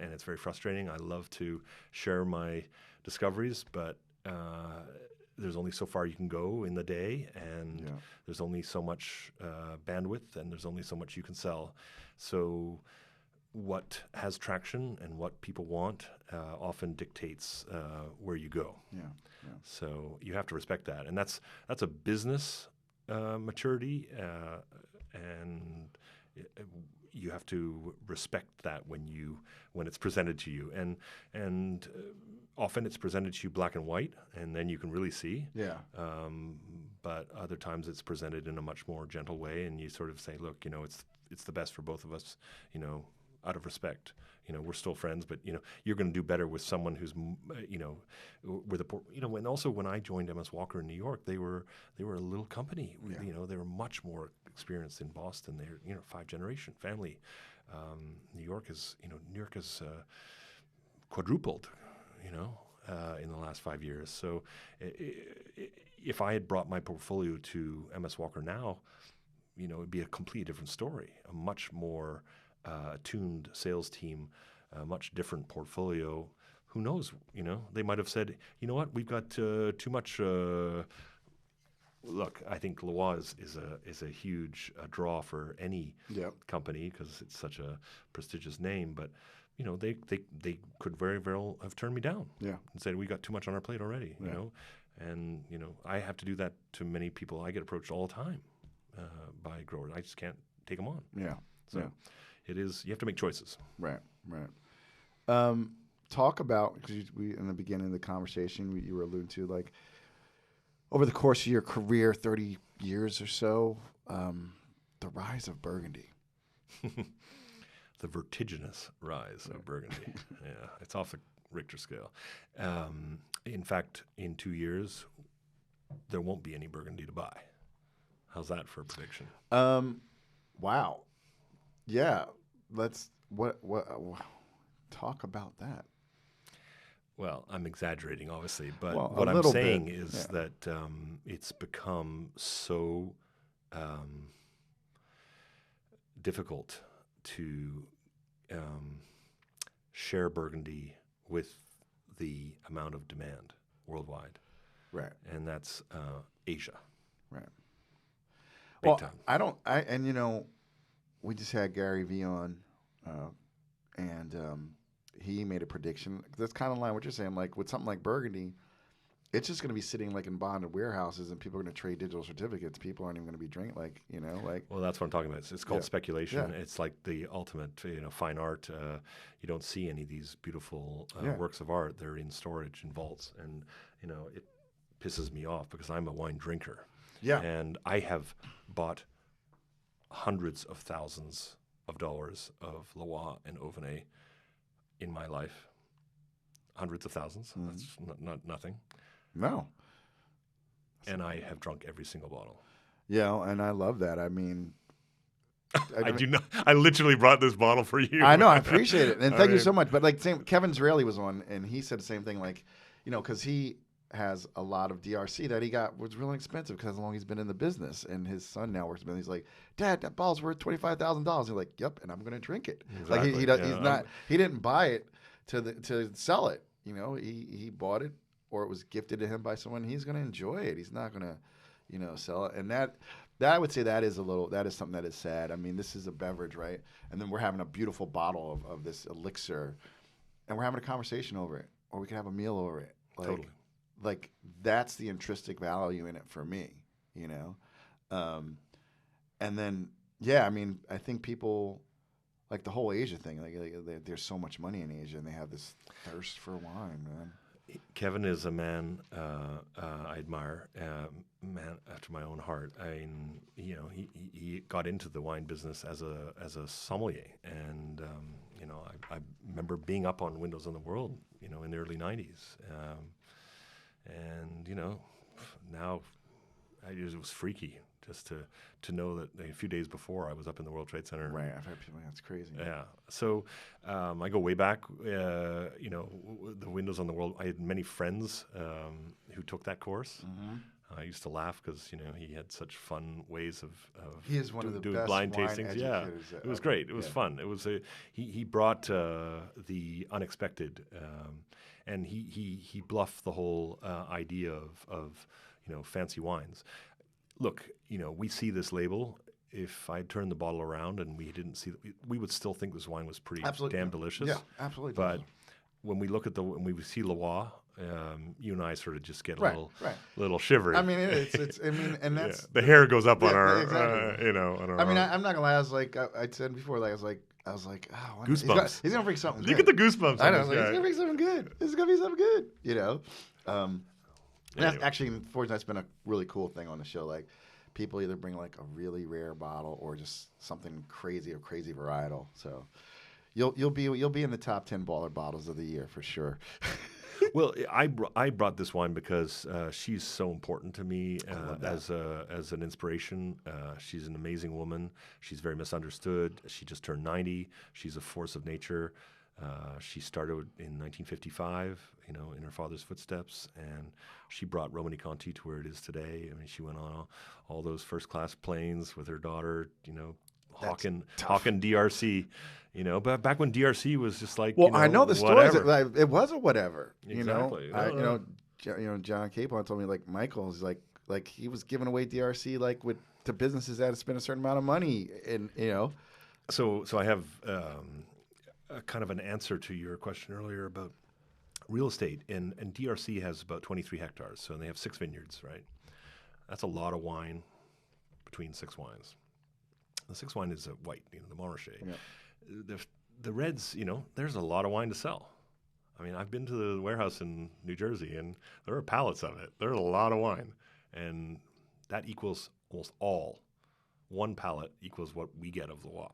and it's very frustrating. I love to share my discoveries, but there's only so far you can go in the day, and there's only so much bandwidth, and there's only so much you can sell. So what has traction and what people want often dictates where you go. Yeah. So you have to respect that, and that's a business maturity, and you have to respect that when it's presented to you, and often it's presented to you black and white, and then you can really see. Yeah. But other times it's presented in a much more gentle way, and you sort of say, look, it's the best for both of us, out of respect. We're still friends, but you're going to do better with someone who's, and also when I joined M.S. Walker in New York, they were a little company. Yeah. They were much more experienced in Boston. They're 5-generation family. New York has quadrupled, in the last 5 years. So if I had brought my portfolio to M.S. Walker now, it'd be a completely different story. A much more attuned sales team, a much different portfolio. Who knows? They might have said, you know what, we've got too much. Look, I think Leroy is a huge draw for any company because it's such a prestigious name. But they could very well have turned me down. Yeah. And said we got too much on our plate already. Yeah. And I have to do that to many people. I get approached all the time by growers. I just can't take them on. Yeah. So it is. You have to make choices. Right. Talk about, because we in the beginning of the conversation you were alluding to, like, over the course of your career, 30 years or so, the rise of Burgundy. The vertiginous rise of Burgundy. Yeah, it's off the Richter scale. In fact, in 2 years, there won't be any Burgundy to buy. How's that for a prediction? Wow. Yeah. Let's talk about that. Well, I'm exaggerating, obviously, but what I'm saying is that it's become so difficult to share Burgundy with the amount of demand worldwide. Right. And that's Asia. Right. Big time. We just had Gary Vee on, and he made a prediction. That's kind of like what you're saying. Like with something like Burgundy, it's just going to be sitting like in bonded warehouses, and people are going to trade digital certificates. People aren't even going to be drinking, Well, that's what I'm talking about. It's called speculation. Yeah. It's like the ultimate, fine art. You don't see any of these beautiful works of art. They're in storage in vaults, and it pisses me off because I'm a wine drinker. Yeah. And I have bought hundreds of thousands of dollars of Leroy and Auvergne in my life. Hundreds of thousands. That's not nothing. No. And I have drunk every single bottle. Yeah, and I love that. I mean, I do not. I literally brought this bottle for you. I know. I appreciate it, and thank you so much. But like, Kevin Zraeli was on, and he said the same thing. Like, because he has a lot of DRC that he got was really expensive because how long he's been in the business, and his son now works in it. He's like, Dad, that bottle's worth $25,000. He's like, Yep, and I'm going to drink it. Exactly. Like he's not. He didn't buy it to sell it. He bought it, or it was gifted to him by someone. He's going to enjoy it. He's not going to, sell it. And that I would say that is something that is sad. I mean, this is a beverage, right? And then we're having a beautiful bottle of this elixir, and we're having a conversation over it, or we can have a meal over it. Totally. Like that's the intrinsic value in it for me, and then I mean, I think people like the whole Asia thing. Like there's so much money in Asia, and they have this thirst for wine, man. Kevin is a man I admire, man after my own heart. I mean, he got into the wine business as a sommelier, and I remember being up on Windows on the World, in the early '90s, and now it was freaky just to know that a few days before I was up in the World Trade Center. Right, I've heard people. That's crazy. Yeah. So I go way back. The Windows on the World. I had many friends who took that course. Mm-hmm. I used to laugh because he had such fun ways of he is one of the doing best blind wine tastings. educators Yeah, it was great. It was fun. It was he brought the unexpected, and he bluffed the whole idea of fancy wines. Look, we see this label. If I turned the bottle around and we didn't see, we would still think this wine was pretty damn delicious. Yeah, absolutely. But when we look at when we see Leroy, you and I sort of just get a little shivery. I mean, and that's the hair goes up on our, exactly. on our. I mean, I'm not gonna lie. I was like, I said before, like I was like, oh, goosebumps. He's gonna bring something. Look good. at the goosebumps. I know. He's gonna bring something good. This is gonna be something good. Anyway. That's actually, unfortunately, that's been a really cool thing on the show. Like, people either bring like a really rare bottle or just something crazy varietal. So, you'll be in the top 10 baller bottles of the year for sure. Well, I brought this wine because she's so important to me as an inspiration. She's an amazing woman. She's very misunderstood. She just turned 90. She's a force of nature. She started in 1955, in her father's footsteps, and she brought Romani Conti to where it is today. I mean, she went on all those first-class planes with her daughter, hawking DRC, But back when DRC was just like, I know the stories. It was a whatever. Exactly. John Capon told me like Michael's like he was giving away DRC to businesses that had spent a certain amount of money, and So I have. A kind of an answer to your question earlier about real estate. And DRC has about 23 hectares, so they have 6 vineyards, right? That's a lot of wine between 6 wines. The 6th wine is a white, the Montrachet. Yeah. The reds, there's a lot of wine to sell. I mean, I've been to the warehouse in New Jersey, and there are pallets of it. There's a lot of wine, and that equals almost all. 1 pallet equals what we get of Leroy.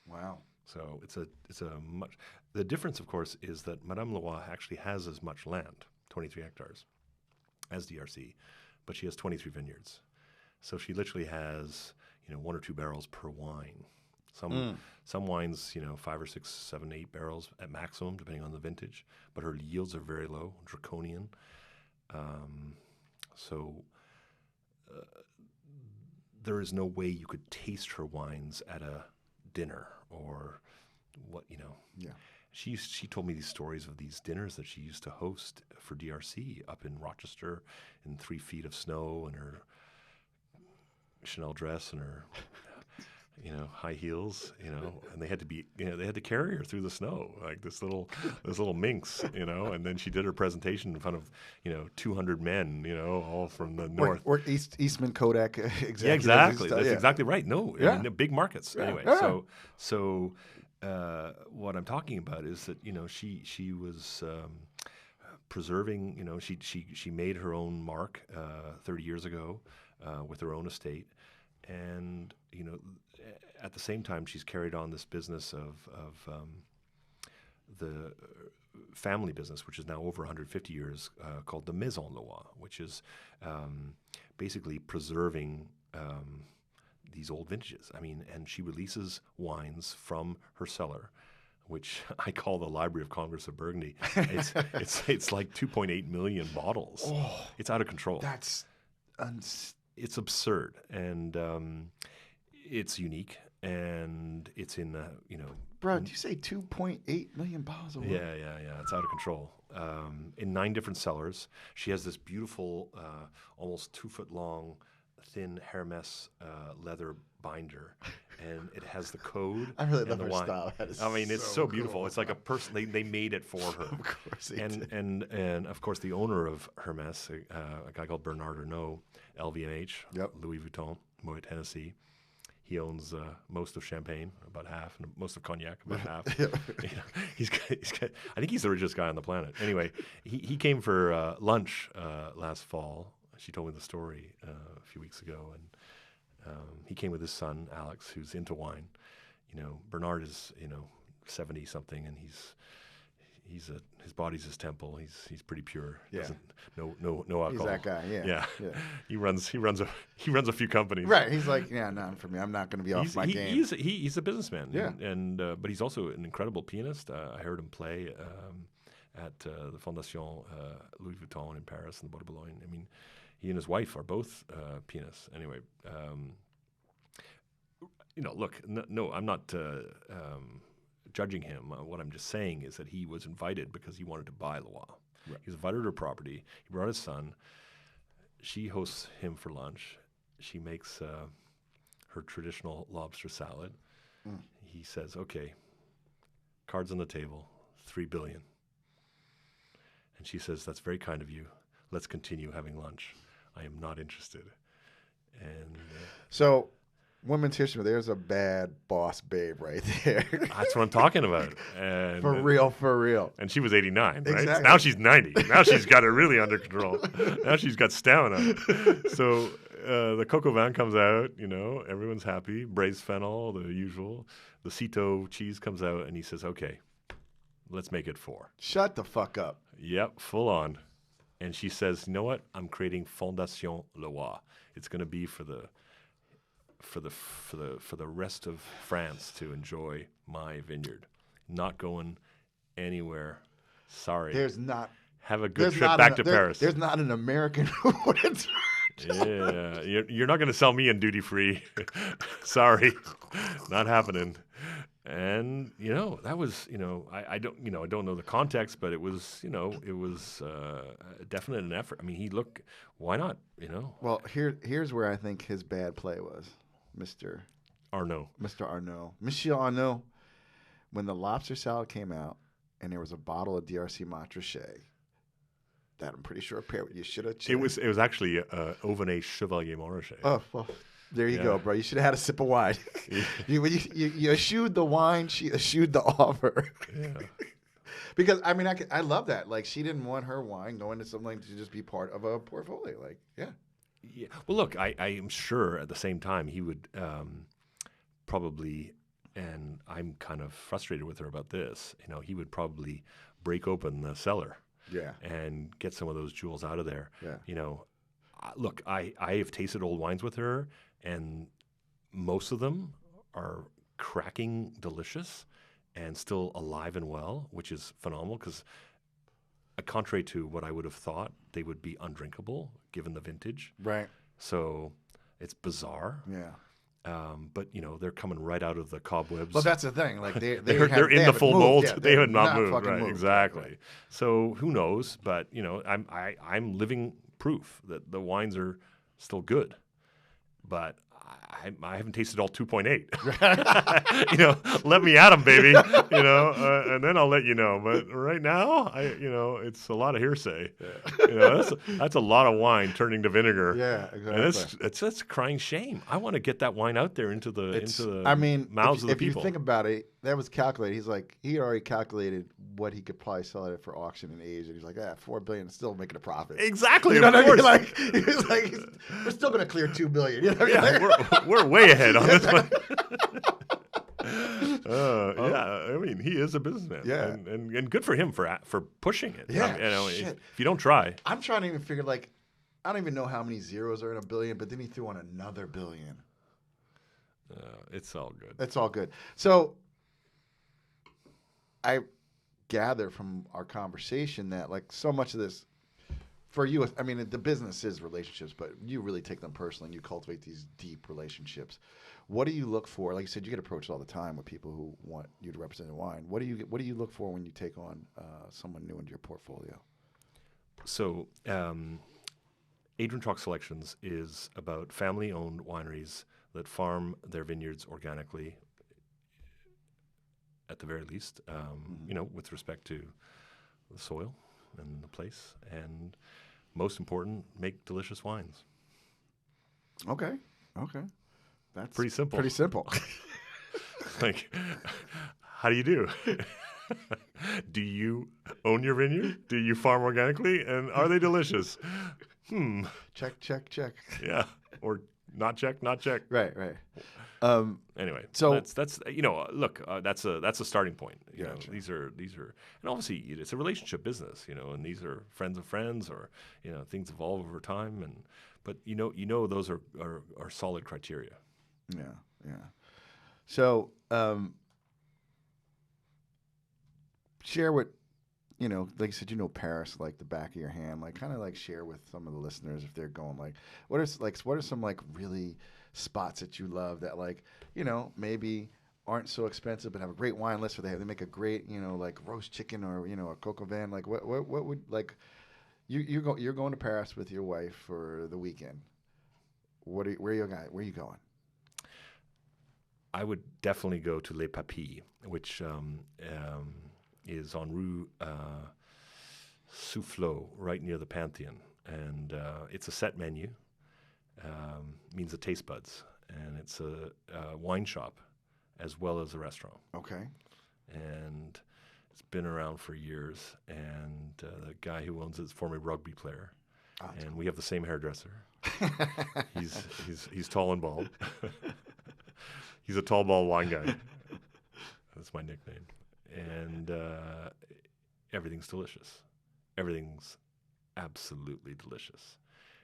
Wow. So it's a much. The difference, of course, is that Madame Leroy actually has as much land, 23 hectares, as DRC, but she has 23 vineyards. So she literally has 1 or 2 barrels per wine. Some wines 5 or 6, 7, 8 barrels at maximum, depending on the vintage. But her yields are very low, draconian. There is no way you could taste her wines at a dinner or what. Yeah. She told me these stories of these dinners that she used to host for DRC up in Rochester in 3 feet of snow, and her Chanel dress and her high heels, and they had to be, they had to carry her through the snow like this little minx, and then she did her presentation in front of 200 men, all from the north. Or Eastman Kodak executives. Yeah, exactly. That's exactly right. No, I mean, big markets. Yeah. Anyway, Yeah. so what I'm talking about is that she was preserving. She made her own mark 30 years ago with her own estate. and at the same time, she's carried on this business of the family business, which is now over 150 years, called the Maison Leroy, which is basically preserving these old vintages. I mean, and she releases wines from her cellar, which I call the Library of Congress of Burgundy. It's like 2.8 million bottles. Oh, it's out of control. That's it's absurd, and it's unique, and it's in Bro, did you say 2.8 million bottles of wine? Yeah. It's out of control. In 9 different cellars. She has this beautiful, almost 2-foot long, thin Hermes leather binder, and it has the code. I really and love the her wine. style. That is it's so beautiful. cool. It's like a person. They made it for her. Of course they did. And of course the owner of Hermes, a guy called Bernard Arnault, LVMH, Yep. Louis Vuitton, Moet Hennessy. He owns most of Champagne, about half, and most of Cognac, about half. He's got, I think he's the richest guy on the planet. Anyway, he came for lunch last fall. She told me the story a few weeks ago, and he came with his son Alex, who's into wine. Bernard is 70 something, and his body's his temple. He's pretty pure. Yeah. No alcohol. He's that guy. Yeah. He runs a few companies. Right. He's like, yeah, not for me. I'm not going to be off my game. He's a businessman. Yeah. And but he's also an incredible pianist. I heard him play at the Fondation Louis Vuitton in Paris in the Bois de Boulogne. I mean, he and his wife are both pianists. Anyway, look, no, I'm not judging him. What I'm just saying is that he was invited because he wanted to buy Leroy. Right. He was invited to her property. He brought his son. She hosts him for lunch. She makes her traditional lobster salad. He says, "Okay, cards on the table, $3 billion." And she says, "That's very kind of you. Let's continue having lunch. I am not interested." And so, women's history. There's a bad boss babe right there. That's what I'm talking about. And, for real. And she was 89, right? Exactly. Now she's 90. Now she's got it really under control. Now she's got stamina. So the coq au vin comes out, everyone's happy. Braised fennel, the usual. The Chateau cheese comes out, and he says, "Okay, let's make it 4. Shut the fuck up. Yep, full on. And she says, "You know what? I'm creating Fondation Leroy. It's going to be for the rest of France to enjoy my vineyard. Not going anywhere. Sorry. Have a good trip back to Paris." There's not an American who wouldn't. Yeah, you're not going to sell me in duty free. Sorry, not happening. And that was I don't know the context, but it was definite an effort. I mean, why not? Well, here's where I think his bad play was, Mr. Arnault. Monsieur Arnault. When the lobster salad came out, and there was a bottle of DRC Montrachet that I'm pretty sure paired. You should have. It was actually Auvergne Chevalier Montrachet. Oh, well, there you go, bro. You should have had a sip of wine. you eschewed the wine. She eschewed the offer. Yeah. Because I love that. Like, she didn't want her wine going to something to just be part of a portfolio. Like, yeah. Yeah. Well, look, I am sure at the same time he would probably, and I'm kind of frustrated with her about this. He would probably break open the cellar. Yeah. And get some of those jewels out of there. Yeah. Look, I have tasted old wines with her, and most of them are cracking delicious and still alive and well, which is phenomenal because, contrary to what I would have thought, they would be undrinkable given the vintage. Right. So it's bizarre. Yeah. But they're coming right out of the cobwebs. Well, that's the thing. Like they're in the full mold. Yeah, they have not moved. Right, Moved. Exactly. So who knows? But I'm living proof that the wines are still good. But I haven't tasted all 2.8. Let me at them, baby. And then I'll let you know. But right now, it's a lot of hearsay. Yeah. That's a lot of wine turning to vinegar. Yeah, exactly. And it's a crying shame. I want to get that wine out there into the mouths of the people. If you think about it, that was calculated. He already calculated what he could probably sell it for auction in Asia. He's like, $4 billion is still making a profit. Exactly. You know of what course. I mean? Like, he was like, we're still going to clear $2 billion. You know what I mean? we're way ahead on this one. Yeah, I mean, he is a businessman. Yeah. and good for him for pushing it. Yeah, if you don't try. I'm trying to even figure, like, I don't even know how many zeros are in a billion, but then he threw on another billion. It's all good. It's all good. So I gather from our conversation that, like, so much of this for you, I mean, the business is relationships, but you really take them personally and you cultivate these deep relationships. What do you look for? Like you said, you get approached all the time with people who want you to represent a wine. What do you look for when you take on someone new into your portfolio? So, Adrian Chalk Selections is about family-owned wineries that farm their vineyards organically, at the very least, with respect to the soil and the place, and most important, make delicious wines. Okay. That's pretty simple. Pretty simple. Like, how do you do? Do you own your vineyard? Do you farm organically? And are they delicious? Check. Yeah. Or not check. Right. Anyway, so that's look, that's a starting point. You know, Gotcha. these are, and obviously it's a relationship business. And these are friends of friends, or things evolve over time. But those are solid criteria. Yeah. So share what like you said, Paris like the back of your hand. Like, kind of like share with some of the listeners if they're going, like, what are some like really spots that you love that, like, maybe aren't so expensive but have a great wine list, or they make a great like roast chicken, or a coq au vin. Like, what would, like, you're going to Paris with your wife for the weekend. Where are you going? I would definitely go to Les Papilles, which is on Rue Soufflot, right near the Pantheon. And it's a set menu, means the taste buds. And it's a wine shop as well as a restaurant. Okay. And it's been around for years. And the guy who owns it is a former rugby player. And we have the same hairdresser. He's tall and bald. He's a tall, bald wine guy. That's my nickname. And everything's delicious. Everything's absolutely delicious.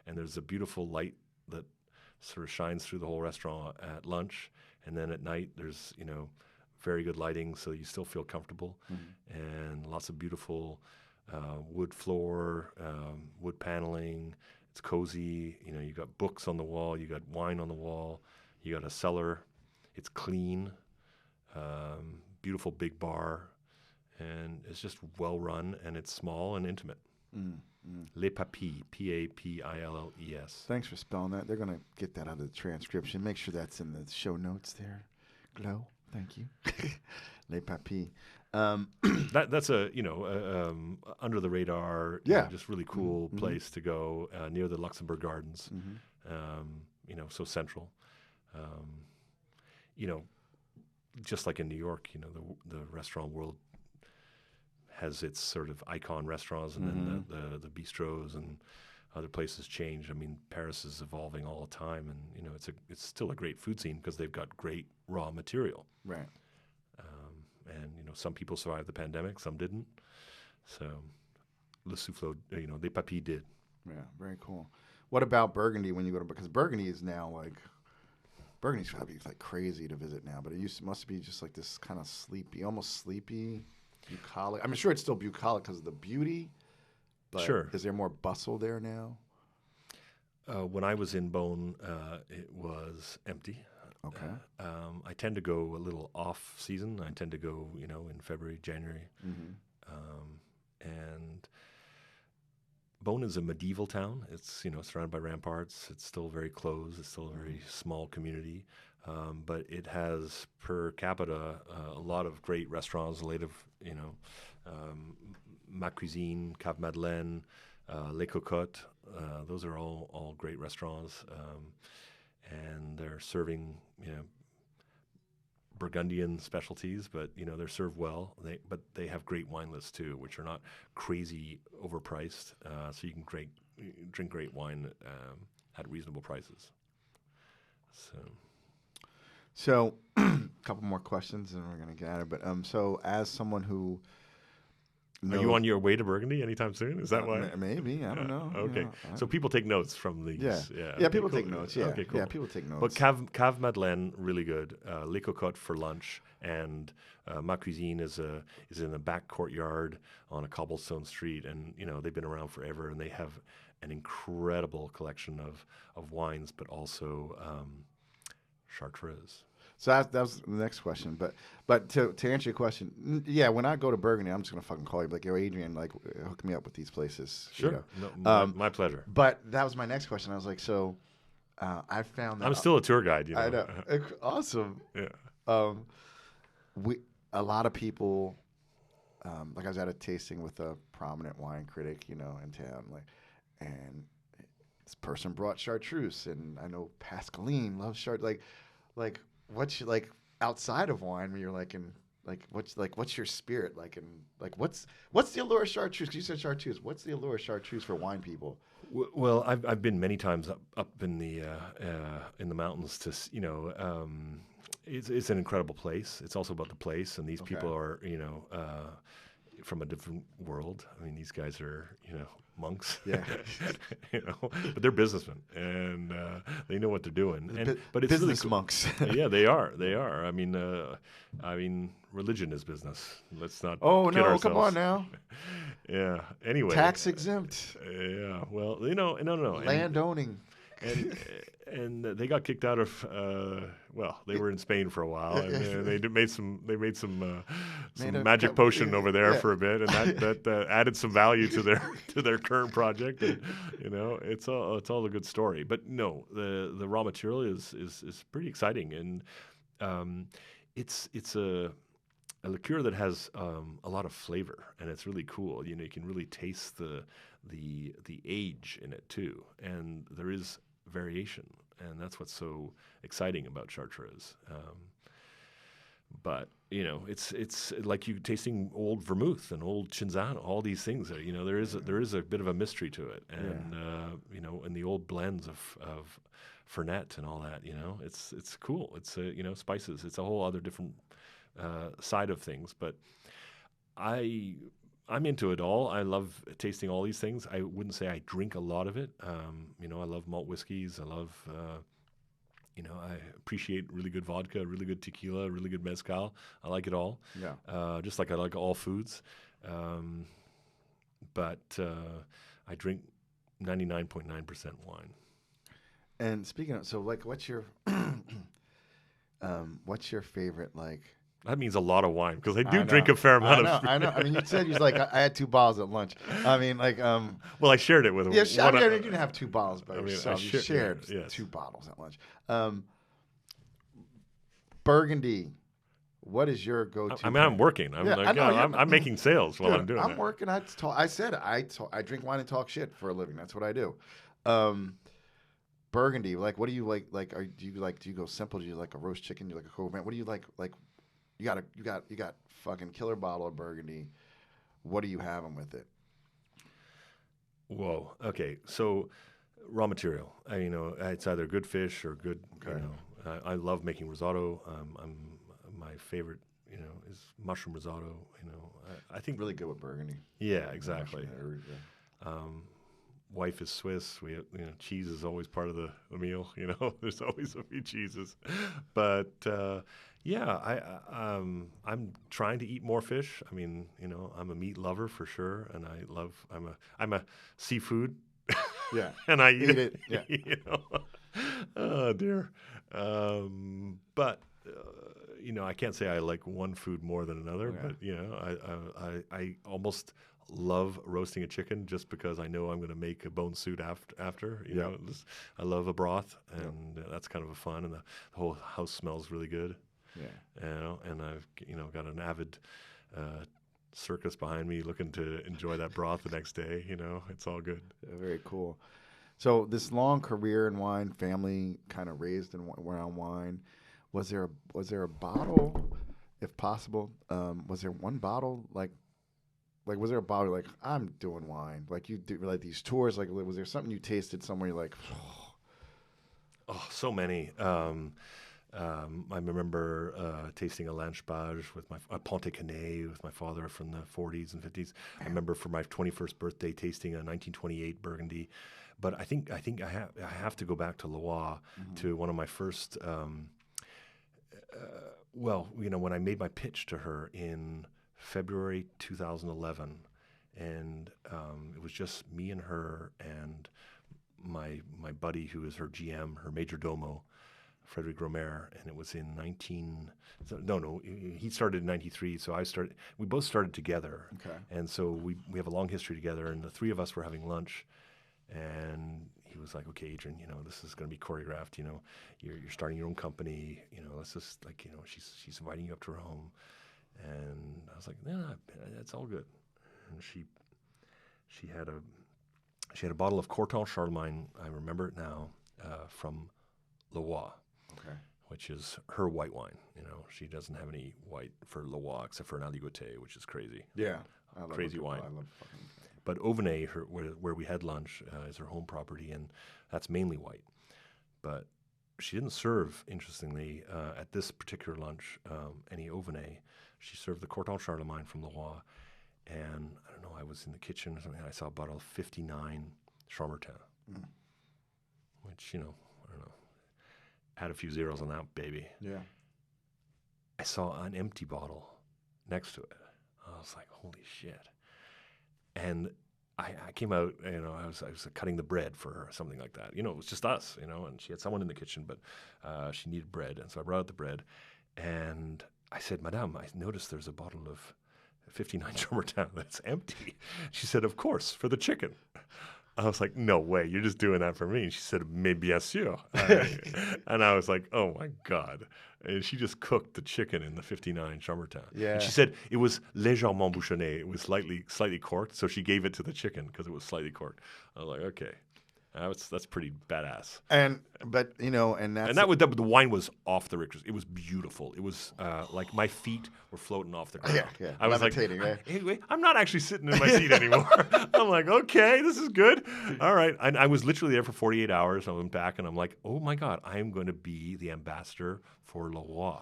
And there's a beautiful light that sort of shines through the whole restaurant at lunch. And then at night, there's, very good lighting, so you still feel comfortable. Mm-hmm. And lots of beautiful wood floor, wood paneling. It's cozy. You got books on the wall. You got wine on the wall. You got a cellar. It's clean. Beautiful big bar. And it's just well run, and it's small and intimate. Les Papilles, Papilles. Thanks for spelling that. They're going to get that out of the transcription. Make sure that's in the show notes there. Glow, thank you. Les Papilles. That's a under the radar, just really cool place to go near the Luxembourg Gardens. So central. Just like in New York, the restaurant world has its sort of icon restaurants, and then the bistros and other places change. I mean, Paris is evolving all the time, and it's still a great food scene because they've got great raw material. Right. And some people survived the pandemic, some didn't. So, Le Soufflot, Les Papilles did. Yeah, very cool. What about Burgundy when you go to, because Burgundy is now like, Burgundy's probably like crazy to visit now, but it must be just like this kind of almost sleepy, bucolic. I'm sure it's still bucolic because of the beauty, but sure. Is there more bustle there now? When I was in Beaune, it was empty. Okay. I tend to go a little off season. I tend to go, in February, January. And Beaune is a medieval town. It's, surrounded by ramparts. It's still very closed. It's still a very small community. But it has per capita a lot of great restaurants, Ma Cuisine, Cap Madeleine, Les Cocottes. Those are all great restaurants. And they're serving, Burgundian specialties, but they're served well. But they have great wine lists too, which are not crazy overpriced, so you can drink great wine at reasonable prices. So, a couple more questions, and we're gonna get at it. But so as someone who Are you on your way to Burgundy anytime soon? Is that why? Maybe I don't know. Okay, so people take notes from these. Yeah, Okay, people cool. take notes. Yeah, okay, cool. yeah, people take notes. But Cave Madeleine, really good. Les Cocottes for lunch, and Ma Cuisine is in a back courtyard on a cobblestone street, and they've been around forever, and they have an incredible collection of wines, but also Chartreuse. So that was the next question. But to answer your question, yeah, when I go to Burgundy, I'm just gonna fucking call you, like, yo, Adrian, like, hook me up with these places. Sure, no, my pleasure. But that was my next question. I was like, so I found that I'm still a tour guide. I know, awesome. Yeah. A lot of people, like, I was at a tasting with a prominent wine critic, in town, like, and this person brought Chartreuse, and I know Pascaline loves Chartreuse, like. What's like outside of wine when you're what's your spirit like, and like what's the allure of Chartreuse? 'Cause you said Chartreuse. What's the allure of Chartreuse for wine people? Well, I've been many times up in the mountains to it's an incredible place. It's also about the place, and these people are from a different world. I mean, these guys are monks, yeah, but they're businessmen, and they know what they're doing. But it's business really monks. Yeah, they are. I mean, religion is business. Let's not. Oh kid no! ourselves. Come on now. Yeah. Anyway. Tax exempt. Yeah. Well, no. Land owning. And they got kicked out of. They were in Spain for a while, and they made some magic potion over there for a bit, and that added some value to their current project. And it's all a good story. But no, the raw material is pretty exciting, and it's a liqueur that has a lot of flavor, and it's really cool. You can really taste the age in it too, and there is variation, and that's what's so exciting about Chartreuse. But it's like you tasting old vermouth and old Cinzano, all these things. There is a bit of a mystery to it, and and the old blends of Fernet and all that. It's cool. It's spices. It's a whole other different side of things. But I'm into it all. I love tasting all these things. I wouldn't say I drink a lot of it. I love malt whiskeys. I love, I appreciate really good vodka, really good tequila, really good mezcal. I like it all. Yeah. Just like I like all foods. But I drink 99.9% wine. And speaking of, so like, what's your favorite, like? That means a lot of wine, because I do drink a fair amount of. I know. I mean, you said you was like, I had 2 bottles at lunch. I mean, like, well, I shared it with. Yeah, you didn't have 2 bottles by yourself. You shared yes. 2 bottles at lunch. Burgundy. What is your go-to? I mean, I'm working. I'm making sales while I'm doing it. I'm working. I drink wine and talk shit for a living. That's what I do. Burgundy. Like, what do you like? Do you go simple? Do you like a roast chicken? Do you like a Coke? What do you like? Like, you got fucking killer bottle of Burgundy. What are you having with it? Whoa. Okay. So, raw material. It's either good fish or good. Okay. I love making risotto. My favorite, is mushroom risotto. I think really good with Burgundy. Yeah, exactly. Wife is Swiss. We have, cheese is always part of the meal. There's always a few cheeses, but I'm trying to eat more fish. I mean, I'm a meat lover for sure, and I'm a seafood. Yeah, and I eat it. Yeah. Oh dear. But I can't say I like one food more than another. Yeah. But I almost love roasting a chicken just because I know I'm going to make a bone soup after. I love a broth, and that's kind of a fun, and the whole house smells really good. Yeah. And I've got an avid circus behind me looking to enjoy that broth the next day. It's all good. Very cool. So this long career in wine, family kind of raised around wine. Was there a bottle, if possible? Was there one bottle like was there a bottle like, I'm doing wine, like you do like these tours? Like, was there something you tasted somewhere you're like, oh. Oh, so many. I remember tasting a Lange-Bage with a Pontet Canet with my father from the 40s and 50s. I remember for my 21st birthday tasting a 1928 Burgundy. But I think I have to go back to Leroy to one of my first. When I made my pitch to her in February 2011, and it was just me and her and my buddy who is her GM, her major domo, Frederic Romer, and it was in he started in 93, so we both started together. Okay. And so we have a long history together, and the three of us were having lunch, and he was like, okay, Adrian, this is going to be choreographed, you're starting your own company, let's just she's inviting you up to her home. And I was like, yeah, that's all good. And she had a bottle of Corton Charlemagne, I remember it now, from Leroy. Okay. Which is her white wine. She doesn't have any white for Leroy except for an Aligoté, which is crazy. Yeah. Crazy wine. I love fucking. But Auvenay, where we had lunch, is her home property, and that's mainly white. But she didn't serve, interestingly, at this particular lunch, any Auvenay. She served the Corton Charlemagne from Leroy, and I don't know, I was in the kitchen or something, and I saw a bottle of 59 Chambertin, which, I don't know, add a few zeros on that, baby. Yeah. I saw an empty bottle next to it. I was like, holy shit. And I came out, I was cutting the bread for her, something like that. It was just us, and she had someone in the kitchen, but she needed bread. And so I brought out the bread, and I said, Madame, I noticed there's a bottle of 59 Chambertin that's empty. She said, of course, for the chicken. I was like, no way, you're just doing that for me. And she said, mais bien sûr. And I was like, oh my God. And she just cooked the chicken in the 59 Chambertin. Yeah. And she said it was légèrement bouchonné. It was slightly corked. So she gave it to the chicken because it was slightly corked. I was like, okay. That's pretty badass. And the wine was off the Richters. It was beautiful. It was like my feet were floating off the ground. Yeah. I was like, right? Hey, I'm not actually sitting in my seat anymore. I'm like, okay, this is good. All right. And I was literally there for 48 hours. I went back and I'm like, oh my God, I'm going to be the ambassador for Leroy.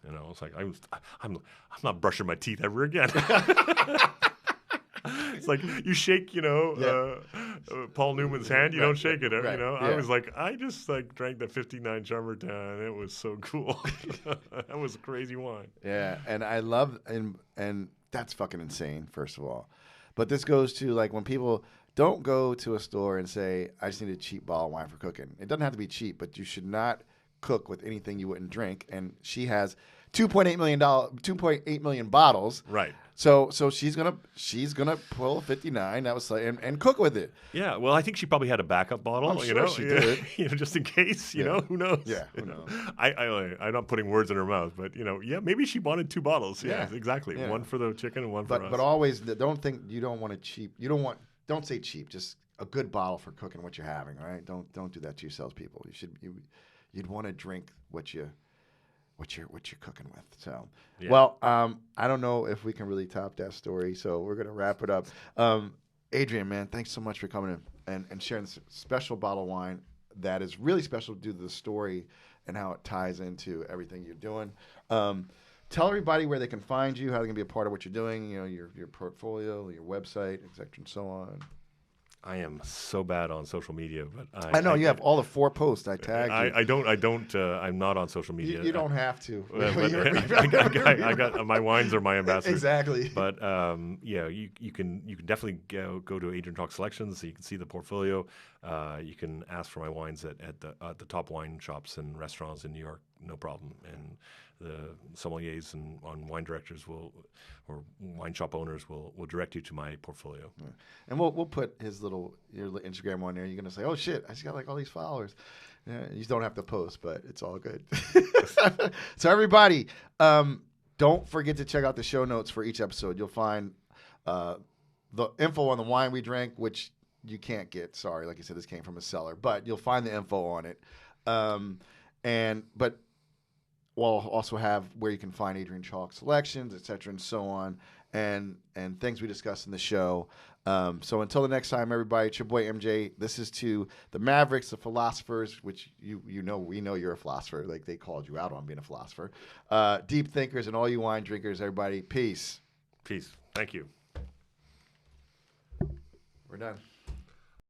I was like, I'm not brushing my teeth ever again. It's like you shake, Paul Newman's hand. You don't shake it, right, Yeah. Yeah. I was like, I just drank the 59 Chambertin, and it was so cool. That was a crazy wine. Yeah, and I love and that's fucking insane. First of all, but this goes to like when people don't go to a store and say, I just need a cheap bottle of wine for cooking. It doesn't have to be cheap, but you should not cook with anything you wouldn't drink. And she has $2.8 million bottles. Right. So she's gonna pull 59. That was and cook with it. Yeah. Well, I think she probably had a backup bottle. I'm sure she did. Just in case. Who knows? Yeah. Who knows? I'm not putting words in her mouth, but maybe she wanted 2 bottles. Yeah. Exactly. Yeah. One for the chicken and one for us. But always don't think you don't want a cheap. Don't say cheap. Just a good bottle for cooking what you're having. All right. Don't do that to yourselves, people. You'd want to drink what you're cooking with. So, yeah. Well, I don't know if we can really top that story, so we're gonna wrap it up. Adrian, man, thanks so much for coming in and sharing this special bottle of wine that is really special due to the story and how it ties into everything you're doing. Tell everybody where they can find you, how they can be a part of what you're doing. Your portfolio, your website, etc., and so on. I am so bad on social media, but I know you have all the 4 posts I tagged you. I don't. I'm not on social media. You don't have to. I got my wines are my ambassadors. Exactly. But you can definitely go to Adrian Chalk Selections, so you can see the portfolio. You can ask for my wines at the top wine shops and restaurants in New York, no problem. And the sommeliers and wine directors or wine shop owners will direct you to my portfolio. Yeah. And we'll put your Instagram on there. You're gonna say, oh shit, I just got like all these followers. Yeah, you don't have to post, but it's all good. So everybody, don't forget to check out the show notes for each episode. You'll find the info on the wine we drank, which you can't get. Sorry, like I said, this came from a cellar, but you'll find the info on it. But we'll also have where you can find Adrian Chalk Selections, et cetera, and so on, and things we discuss in the show. So until the next time, everybody, it's your boy MJ. This is to the Mavericks, the philosophers, which we know you're a philosopher. Like, they called you out on being a philosopher. Deep thinkers and all you wine drinkers, everybody, peace. Peace. Thank you. We're done.